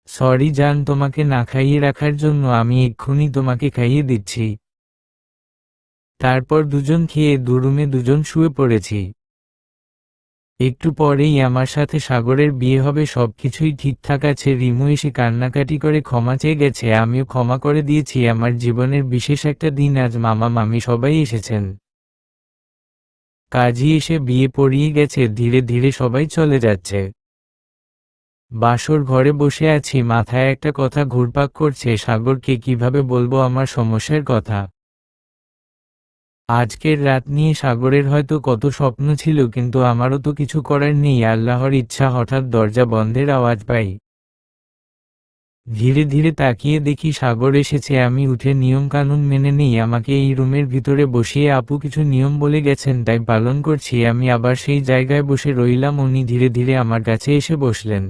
সরি জান, তোমাকে না খাইয়ে রাখার জন্য, আমি এক্ষুনি তোমাকে খাইয়ে দিচ্ছি। তারপর দুজন খেয়ে রুমে দুজন শুয়ে পড়েছি। একটু পরেই আমার সাথে সাগরের বিয়ে হবে, সবকিছুই ঠিকঠাক আছে। রিমু এসে কান্নাকাটি করে ক্ষমা চেয়ে গেছে, আমিও ক্ষমা করে দিয়েছি। আমার জীবনের বিশেষ একটা দিন আজ, মামা মামি সবাই এসেছেন। কাজী এসে বিয়ে পড়িয়ে গেছে, ধীরে ধীরে সবাই চলে যাচ্ছে। বাসর ঘরে বসে আছি, মাথায় একটা কথা ঘুরপাক করছে, সাগরকে কিভাবে বলবো আমার সমস্যার কথা। আজকের রাত নিয়ে সাগরের হয়তো কত স্বপ্ন ছিল, কিন্তু আমারও তো কিছু করার নেই, আল্লাহর ইচ্ছা। হঠাৎ দরজা বন্ধের আওয়াজ পাই। ধীরে ধীরে তাকিয়ে দেখি সাগর এসেছে। আমি উঠে নিয়ম কানুন মেনে নেই, আমাকে এই রুমের ভিতরে বসিয়ে আপু কিছু নিয়ম বলে গেছেন, তাই পালন করছি। আমি আবার সেই জায়গায় বসে রইলাম। উনি ধীরে ধীরে আমার কাছে এসে বসলেন।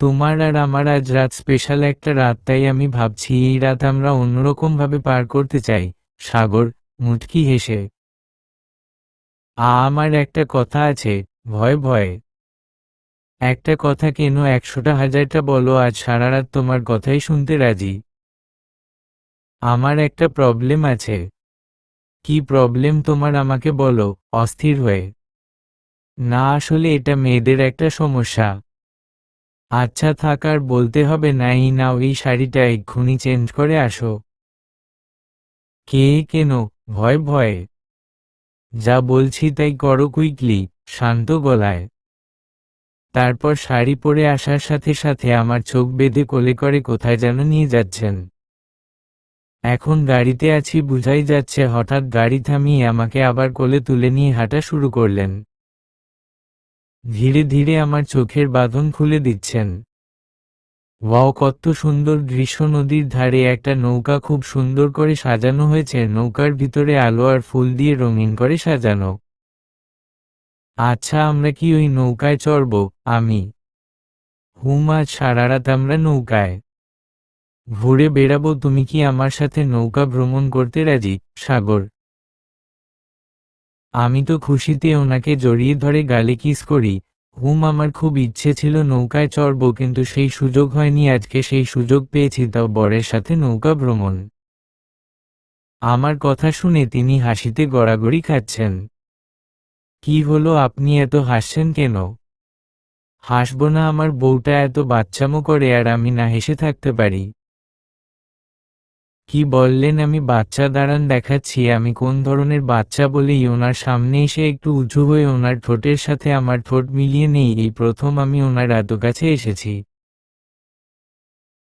তোমার আর আমার আজ রাত স্পেশাল একটা রাত, তাই আমি ভাবছি এই রাত আমরা অন্যরকম ভাবে পার করতে চাই। সাগর মুচকি হেসে, আমার একটা কথা আছে। ভয় ভয় একটা কথা কেন, 100টা 1000টা বলো, আজ সারা রাত তোমার কথাই শুনতে রাজি। আমার একটা প্রবলেম আছে। কি প্রবলেম তোমার, আমাকে বলো। অস্থির হয়ে, না আসলে এটা মেয়েদের একটা সমস্যা। আচ্ছা থাক, আর বলতে হবে না। এই নাও, এই শাড়িটা এক্ষুনি চেঞ্জ করে আসো। কে কেন? ভয় ভয়ে, যা বলছি তাই করো কুইকলি, শান্ত গলায়। তারপর শাড়ি পরে আসার সাথে সাথে আমার চোখ বেঁধে কোলে করে কোথায় যেন নিয়ে যাচ্ছেন। এখন গাড়িতে আছি বুঝাই যাচ্ছে। হঠাৎ গাড়ি থামিয়ে আমাকে আবার কোলে তুলে নিয়ে হাঁটা শুরু করলেন। ধীরে ধীরে আমার চোখের বাঁধন খুলে দিচ্ছেন। ওয়াও, কত সুন্দর দৃশ্য! নদীর ধারে একটা নৌকা খুব সুন্দর করে সাজানো হয়েছে, নৌকার ভিতরে আলো আর ফুল দিয়ে রঙিন করে সাজানো। আচ্ছা, আমরা কি ওই নৌকায় চড়ব? আমি, আজ সারা রাত আমরা নৌকায় ঘুরে বেড়াবো। তুমি কি আমার সাথে নৌকা ভ্রমণ করতে রাজি? সাগর, আমি তো খুশিতে ওনাকে জড়িয়ে ধরে গালে কিস করি। আমার খুব ইচ্ছে ছিল নৌকায় চড়ব, কিন্তু সেই সুযোগ হয়নি। আজকে সেই সুযোগ পেয়েছি, তাও বরের সাথে নৌকা ভ্রমণ। আমার কথা শুনে তিনি হাসিতে গড়াগড়ি খাচ্ছেন। কি হলো, আপনি এত হাসছেন কেন? হাসবো না, আমার বউটা এত বাচ্চামো করে আর আমি না হেসে থাকতে পারি? কি বললেন? আমি বাচ্চা? দাঁড়ান দেখাচ্ছি আমি কোন ধরনের বাচ্চা। বলেই ওনার সামনে এসে একটু উঁচু হয়ে ওনার ঠোঁটের সাথে আমার ঠোঁট মিলিয়ে নেই। এই প্রথম আমি ওনার এত কাছে এসেছি।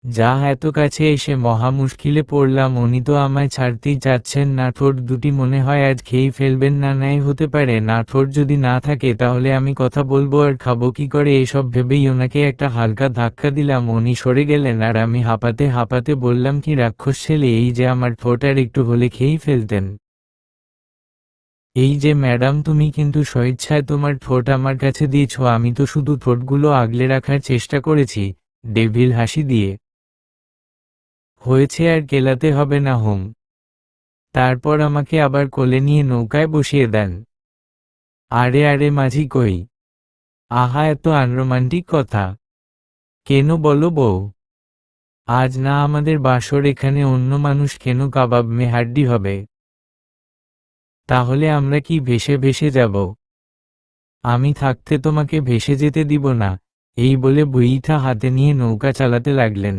যা, এত কাছে এসে মহা মুশকিলে পড়লাম। উনি তো আমায় ছাড়তেই চাচ্ছেন না। ঠোঁট দুটি মনে হয় আজ খেয়েই ফেলবেন। না নাই হতে পারে না, ঠোঁট যদি না থাকে তাহলে আমি কথা বলবো আর খাবো কি করে? এসব ভেবেই ওনাকে একটা হালকা ধাক্কা দিলাম। উনি সরে গেলেন আর আমি হাঁপাতে হাঁপাতে বললাম, কি রাক্ষস ছেলে, এই যে আমার ঠোঁট আর একটু হলে খেয়েই ফেলতেন। এই যে ম্যাডাম, তুমি কিন্তু স্বেচ্ছায় তোমার ঠোঁট আমার কাছে দিয়েছ। আমি তো শুধু ঠোঁটগুলো আগলে রাখার চেষ্টা করেছি। ডেভিল হাসি দিয়ে, হয়েছে আর কেলাতে হবে না হোম। তারপর আমাকে আবার কোলে নিয়ে নৌকায় বসিয়ে দেন। আরে আরে মাঝি কই? আহা, এত আনরোমান্টিক কথা কেন বলো বউ? আজ না আমাদের বাসর, এখানে অন্য মানুষ কেন? কাবাব মে হাড্ডি হবে। তাহলে আমরা কি ভেসে ভেসে যাব? আমি থাকতে তোমাকে ভেসে যেতে দিব না। এই বলে বইথা হাতে নিয়ে নৌকা চালাতে লাগলেন।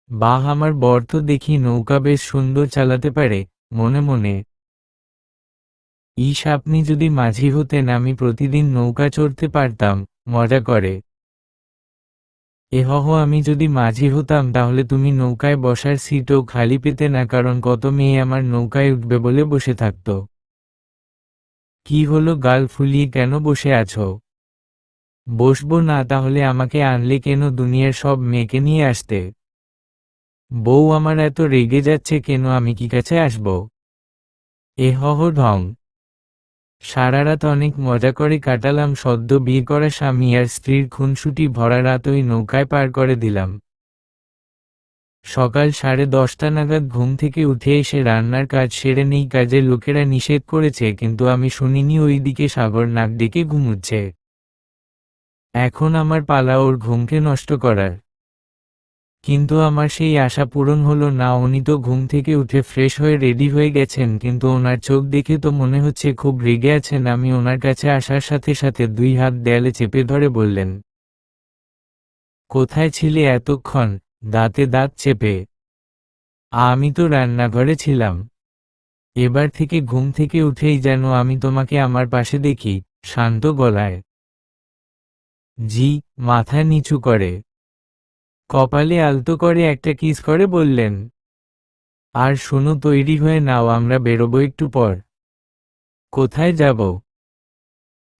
বাহ, আমার বর তো দেখি নৌকা বেশ সুন্দর চালাতে পারে। মনে মনে, ইস, আপনি যদি মাঝি হতেন, আমি প্রতিদিন নৌকা চড়তে পারতাম। মজা করে, এহহ, আমি যদি মাঝি হতাম তাহলে তুমি নৌকায় বসার সিটও খালি পেতে না, কারণ কত মেয়ে আমার নৌকায় উঠবে বলে বসে থাকত। কি হলো, গাল ফুলিয়ে কেন বসে আছো? বসবো না তাহলে আমাকে আনলে কেন? দুনিয়ার সব মেয়েকে নিয়ে আসতে। বউ আমার এত রেগে যাচ্ছে কেন? আমি কি কাছে আসবো? এহহ ঢং। সারা রাত অনেক মজা করে কাটালাম, সদ্য বিয়ে করা স্বামী আর স্ত্রীর খুনসুটি ভরা রাত ওই নৌকায় পার করে দিলাম। সকাল 10:30 নাগাদ ঘুম থেকে উঠে এসে রান্নার কাজ সেরে নেই, কাজের লোকেরা নিষেধ করেছে কিন্তু আমি শুনিনি, ওইদিকে সাগর নাক ডেকে ঘুমুচ্ছে। এখন আমার পালা ওর ঘুমকে নষ্ট করার। কিন্তু আমার সেই আশা পূরণ হলো না। উনি তো ঘুম থেকে উঠে ফ্রেশ হয়ে রেডি হয়ে গেছেন, কিন্তু ওনার চোখ দেখে তো মনে হচ্ছে খুব রেগে আছেন। আমি ওনার কাছে আসার সাথে সাথে 2 হাত দেয়ালে চেপে ধরে বললেন, কোথায় ছিলে এতক্ষণ? দাঁতে দাঁত চেপে। আমি তো রান্নাঘরে ছিলাম। এবার থেকে ঘুম থেকে উঠেই যেন আমি তোমাকে আমার পাশে দেখি। শান্ত গলায় জি, মাথা নিচু করে, কপালে আলতো করে একটা কিস করে বললেন, আর শোনো, তৈরি হয়ে নাও, আমরা বেরোবো একটু পর। কোথায় যাব?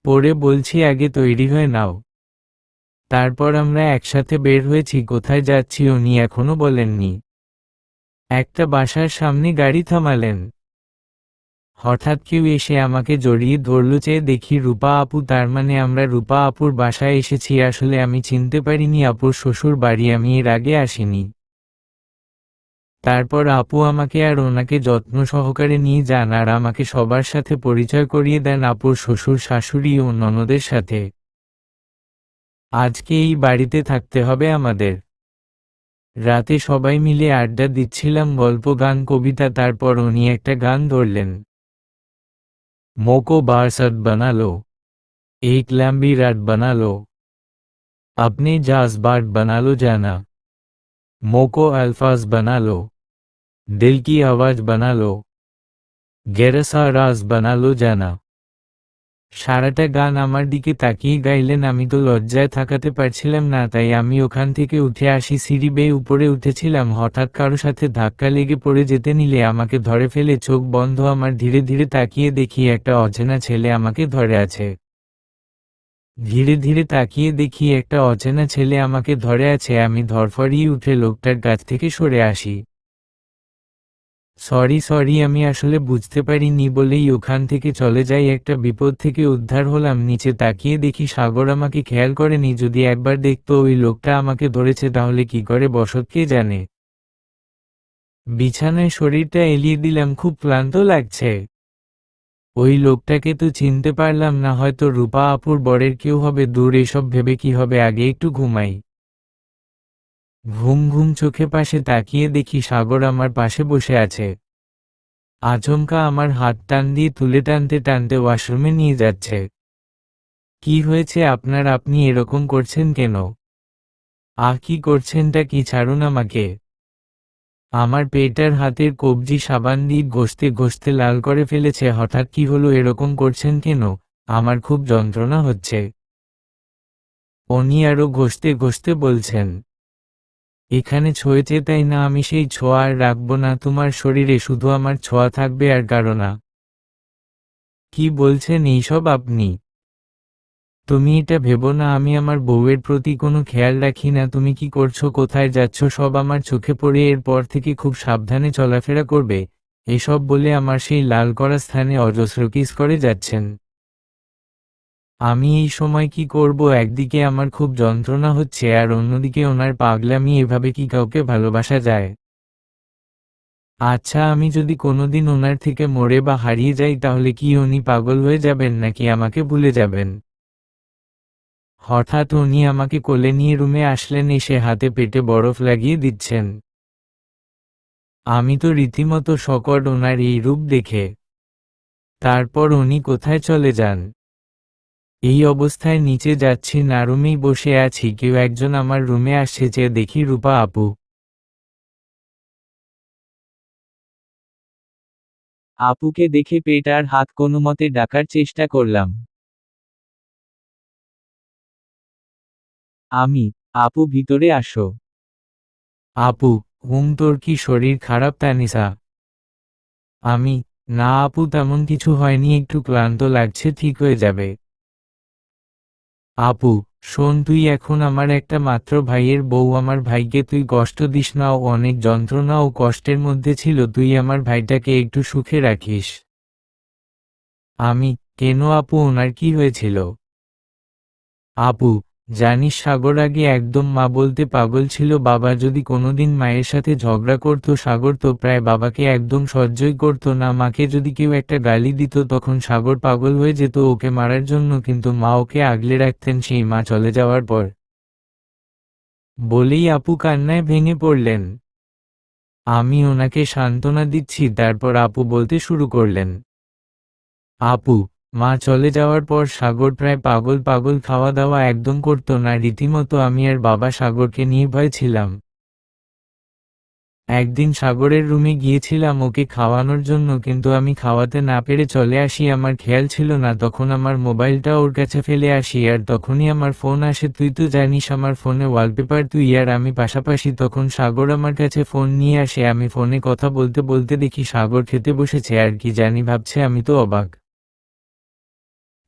পরে বলছি, আগে তৈরি হয়ে নাও। তারপর আমরা একসাথে বের হয়েছি। কোথায় যাচ্ছি উনি এখনো বলেননি। একটা বাসার সামনে গাড়ি থামালেন। হঠাৎ কেউ এসে আমাকে জড়িয়ে ধরল, চেয়ে দেখি রূপা আপু। তার মানে আমরা রূপা আপুর বাসায় এসেছি। আসলে আমি চিনতে পারিনি আপুর শ্বশুর বাড়ি, আমি এর আগে আসিনি। তারপর আপু আমাকে আর ওনাকে যত্ন সহকারে নিয়ে যান আর আমাকে সবার সাথে পরিচয় করিয়ে দেন, আপুর শ্বশুর শাশুড়ি ও ননদের সাথে। আজকে এই বাড়িতে থাকতে হবে আমাদের। রাতে সবাই মিলে আড্ডা দিচ্ছিলাম, গল্প, গান, কবিতা। তারপর উনি একটা গান ধরলেন, मोको बारसत बना लो, एक लंबी रात बना लो, अपने जज्बात बना लो जाना, मोको अल्फाज बना लो, दिल की आवाज बना लो, गहरा सा राज बना लो जाना। সারাটা গান আমার দিকে তাকিয়ে গাইলেন। আমি তো লজ্জায় থাকাতে পারছিলাম না, তাই আমি ওখান থেকে উঠে আসি। সিঁড়ি বেয়ে উপরে উঠেছিলাম, হঠাৎ কারো সাথে ধাক্কা লেগে পড়ে যেতে নিলে আমাকে ধরে ফেলে। চোখ বন্ধ আমার, ধীরে ধীরে তাকিয়ে দেখি একটা অচেনা ছেলে আমাকে ধরে আছে। ধীরে ধীরে তাকিয়ে দেখি একটা অচেনা ছেলে আমাকে ধরে আছে। আমি ধরফরিয়ে উঠে লোকটার কাছ থেকে সরে আসি। সরি সরি, আমি আসলে বুঝতে পারিনি বলেই ওখান থেকে চলে যাই। একটা বিপদ থেকে উদ্ধার হলাম। নিচে তাকিয়ে দেখি সাগর আমাকে খেয়াল করেনি। যদি একবার দেখতো ওই লোকটা আমাকে ধরেছে তাহলে কি করে বসত কে জানে। বিছানায় শরীরটা এলিয়ে দিলাম, খুব ক্লান্ত লাগছে। ওই লোকটাকে তো চিনতে পারলাম না, হয়তো রূপা আপুর বরের কেউ হবে। দূর, এসব ভেবে কি হবে, আগে একটু ঘুমাই। ঘুম ঘুম চোখে পাশে তাকিয়ে দেখি সাগর আমার পাশে বসে আছে। আচমকা আমার হাত টান দিয়ে তুলে টানতে টানতে ওয়াশরুমে নিয়ে যাচ্ছে। কি হয়েছে আপনার, আপনি এরকম করছেন কেন? কি করছেনটা কি, ছাড়ুন আমাকে। আমার পেটার হাতের কবজি সাবান দিয়ে ঘষতে ঘষতে লাল করে ফেলেছে। হঠাৎ কি হলো, এরকম করছেন কেন? আমার খুব যন্ত্রণা হচ্ছে। উনি আরো ঘষতে ঘষতে বলছেন, এখানে ছোঁয়েছে তাই না, আমি সেই ছোঁয়া আর রাখবো না তোমার শরীরে, শুধু আমার ছোঁয়া থাকবে আর কারো না। কি বলছেন এইসব আপনি? তুমি এটা ভেবো না আমি আমার বউয়ের প্রতি কোনো খেয়াল রাখি না। তুমি কি করছো, কোথায় যাচ্ছ, সব আমার চোখে পড়ে। এরপর থেকে খুব সাবধানে চলাফেরা করবে। এসব বলে আমার সেই লাল করা স্থানে অজস্র কিস করে যাচ্ছেন। আমি এই সময় কি করব? একদিকে আমার খুব যন্ত্রণা হচ্ছে আর অন্যদিকে ওনার পাগলামি। এভাবে কি কাউকে ভালোবাসা যায়? আচ্ছা, আমি যদি কোনোদিন ওনার থেকে মরে বা হারিয়ে যাই তাহলে কি উনি পাগল হয়ে যাবেন নাকি আমাকে ভুলে যাবেন? হঠাৎ উনি আমাকে কোলে নিয়ে রুমে আসলেন, এসে হাতে পেটে বরফ লাগিয়ে দিচ্ছেন। আমি তো রীতিমতো শকড ওনার এই রূপ দেখে। তারপর উনি কোথায় চলে যান। এই অবস্থায় নিচে যাচ্ছি না, রুমেই বসে আছি। কেউ একজন আমার রুমে আসছে, যে দেখি রূপা আপু। আপুকে দেখে পেট আর হাত কোনোমতে ডাকার চেষ্টা করলাম। আমি, আপু ভিতরে আসো। আপু, তোর কি শরীর খারাপ তানিশা? আমি, না আপু, তেমন কিছু হয়নি, একটু ক্লান্ত লাগছে, ঠিক হয়ে যাবে। আপু, শোন, তুই এখন আমার একটা মাত্র ভাইয়ের বউ। আমার ভাইকে তুই কষ্ট দিস না, ও অনেক যন্ত্রণা ও কষ্টের মধ্যে ছিল। তুই আমার ভাইটাকে একটু সুখে রাখিস। আমি, কেন আপু, ওনার কি হয়েছিল? আপু, জানিস সাগর আগে একদম মা বলতে পাগল ছিল। বাবা যদি কোনোদিন মায়ের সাথে ঝগড়া করতো, সাগর তো প্রায় বাবাকে একদম সহ্যই করতো না। মাকে যদি কেউ একটা গালি দিত তখন সাগর পাগল হয়ে যেত ওকে মারার জন্য, কিন্তু মা ওকে আগলে রাখতেন সেই মা চলে যাওয়ার পর। বলেই আপু কান্নায় ভেঙে পড়লেন। আমি ওনাকে সান্ত্বনা দিচ্ছি, তারপর আপু বলতে শুরু করলেন। আপু, মা চলে যাওয়ার পর সাগর প্রায় পাগল পাগল, খাওয়া দাওয়া একদম করতো না রীতিমতো। আমি আর বাবা সাগরকে নিয়ে ভয় ছিলাম। একদিন সাগরের রুমে গিয়েছিলাম ওকে খাওয়ানোর জন্য, কিন্তু আমি খাওয়াতে না পেরে চলে আসি। আমার খেয়াল ছিল না, তখন আমার মোবাইলটা ওর কাছে ফেলে আসি, আর তখনই আমার ফোন আসে। তুই তো জানিস আমার ফোনে ওয়ালপেপার তুই আর আমি পাশাপাশি। তখন সাগর আমার কাছে ফোন নিয়ে আসে। আমি ফোনে কথা বলতে বলতে দেখি সাগর খেতে বসেছে, আর কি জানি ভাবছে। আমি তো অবাক।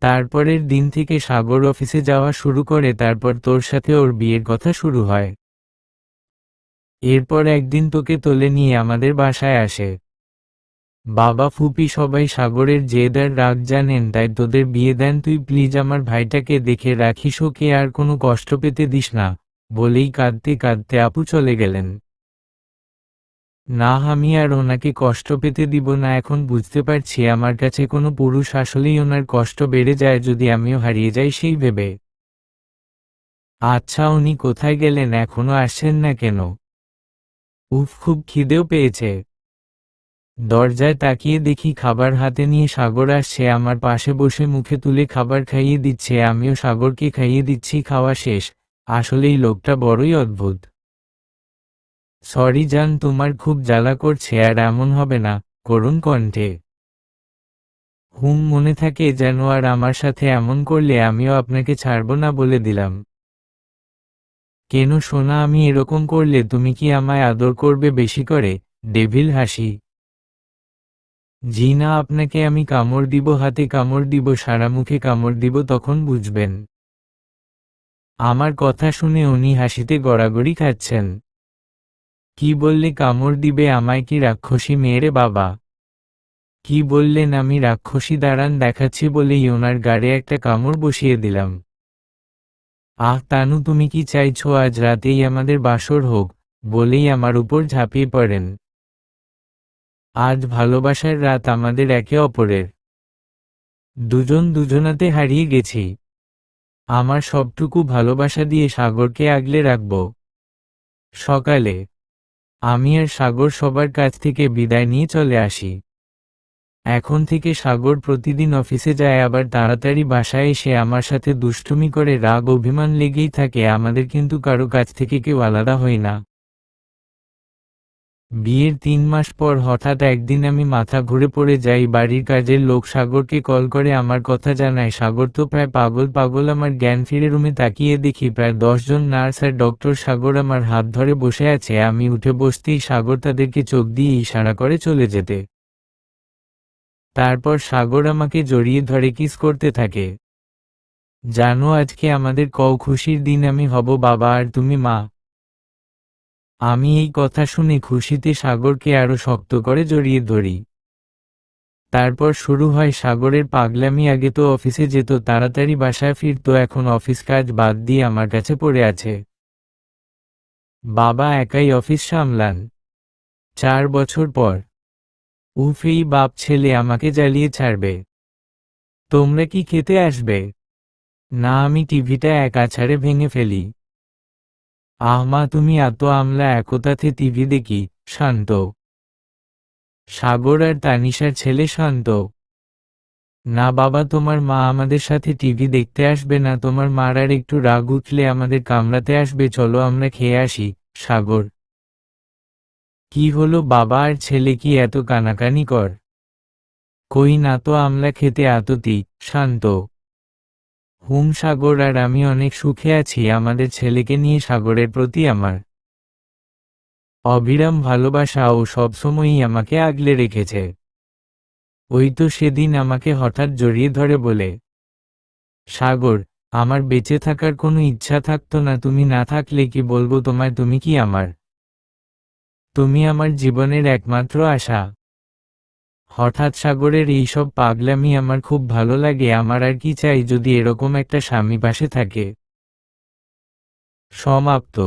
তারপরের দিন থেকে সাগর অফিসে যাওয়া শুরু করে। তারপর তোর সাথে ওর বিয়ের কথা শুরু হয়। এরপর একদিন তোকে তোলে নিয়ে আমাদের বাসায় আসে। বাবা ফুপি সবাই সাগরের জেদ আর রাগ জানেন, তাই তোদের বিয়ে দেন। তুই প্লিজ আমার ভাইটাকে দেখে রাখিস, ওকে আর কোনো কষ্ট পেতে দিস না, বলেই কাঁদতে কাঁদতে আপু চলে গেলেন। না, আমি আর ওনাকে কষ্ট পেতে দিব না। এখন বুঝতে পারছি আমার কাছে কোনো পুরুষ আসলেই ওনার কষ্ট বেড়ে যায় যদি আমিও হারিয়ে যাই সেই ভেবে। আচ্ছা, উনি কোথায় গেলেন? এখনো আসছেন না কেন? উফ, খুব খিদেও পেয়েছে। দরজায় তাকিয়ে দেখি খাবার হাতে নিয়ে সাগর আসছে, আমার পাশে বসে মুখে তুলে খাবার খাইয়ে দিচ্ছে। আমিও সাগরকে খাইয়ে দিচ্ছি। খাওয়া শেষ। আসলেই লোকটা বড়ই অদ্ভুত। সরি জান, তোমার খুব জ্বালা করছে। আর এমন হবে না, করুণ কণ্ঠে। মনে থাকে যেন, আর আমার সাথে এমন করলে আমিও আপনাকে ছাড়ব না বলে দিলাম। কেন সোনা, আমি এরকম করলে তুমি কি আমায় আদর করবে বেশি করে? ডেভিল হাসি। জি না, আপনাকে আমি কামড় দিব, হাতে কামড় দিব, সারা মুখে কামড় দিব, তখন বুঝবেন। আমার কথা শুনে উনি হাসিতে গড়াগড়ি খাচ্ছেন। কি বললে কামড় দিবে? আমায় কি রাক্ষসী মেয়েরে বাবা? কি বললেন? আমি রাক্ষসী? দাঁড়ান দেখাচ্ছি বলেই ওনার গাড়ে একটা কামড় বসিয়ে দিলাম। আহ তানু, তুমি কি চাইছো আজ রাতেই আমাদের বাসর হোক? বলেই আমার উপর ঝাঁপিয়ে পড়েন। আজ ভালোবাসার রাত আমাদের একে অপরের। দুজন দুজনাতে হারিয়ে গেছি। আমার সবটুকু ভালোবাসা দিয়ে সাগরকে আগলে রাখব। সকালে আমি আর সাগর সবার কাছ থেকে বিদায় নিয়ে চলে আসি। এখন থেকে সাগর প্রতিদিন অফিসে যায়, আবার তাড়াতাড়ি বাসায় এসে আমার সাথে দুষ্টুমি করে। রাগ অভিমান লেগেই থাকে আমাদের, কিন্তু কারো কাছ থেকে কেউ আলাদা হই না। বিয়ের ৩ মাস পর হঠাৎ একদিন আমি মাথা ঘুরে পড়ে যাই। বাড়ির কাজের লোক সাগরকে কল করে আমার কথা জানায়। সাগর তো প্রায় পাগল পাগল। আমার জ্ঞান ফিরে রুমে তাকিয়ে দেখি প্রায় ১০ জন নার্স আর ডক্টর সাগর আমার হাত ধরে বসে আছে। আমি উঠে বসতেই সাগর তাদেরকে চোখ দিয়ে ইশারা করে চলে যেতে। তারপর সাগর আমাকে জড়িয়ে ধরে কিস করতে থাকে। জানো, আজকে আমাদের খুশির দিন। আমি হব বাবা আর তুমি মা। আমি এই কথা শুনে খুশিতে সাগরকে আরো শক্ত করে জড়িয়ে ধরি। তারপর শুরু হয় সাগরের পাগলামি। আগে তো অফিসে যেত, তাড়াতাড়ি বাসায় ফিরতো, এখন অফিস কাজ বাদ দিয়ে আমার কাছে পড়ে আছে। বাবা একাই অফিস সামলান। ৪ বছর পর উফ, এই বাপ ছেলে আমাকে জ্বালিয়ে ছাড়বে। তোমরা কি খেতে আসবে? না, আমি টিভিটা এক আছাড়ে ভেঙে ফেলি। আহ মা, তুমি এত আমলা, একতাতে টিভি দেখি। শান্ত। সাগর আর তানিশার ছেলে শান্ত। না বাবা, তোমার মা আমাদের সাথে টিভি দেখতে আসবে না। তোমার মার আর একটু রাগ উঠলে আমাদের কামড়াতে আসবে। চলো আমরা খেয়ে আসি। সাগর, কি হলো বাবা, আর ছেলে কি এত কানাকানি কর? কই না তো, আমরা খেতে আততি। শান্ত। সাগর আর আমি অনেক সুখে আছি আমাদের ছেলেকে নিয়ে। সাগরের প্রতি আমার অবিরাম ভালোবাসা, ও সবসময়ই আমাকে আগলে রেখেছে। ওই তো সেদিন আমাকে হঠাৎ জড়িয়ে ধরে বলে, সাগর, আমার বেঁচে থাকার কোনো ইচ্ছা থাকতো না। তুমি না থাকলে কি বলবো তোমায়, তুমি কি আমার, তুমি আমার জীবনের একমাত্র আশা। হঠাৎ সাগরের এইসব পাগলামি আমার খুব ভালো লাগে। আমার আর কি চাই যদি এরকম একটা স্বামী পাশে থাকে। সমাপ্ত।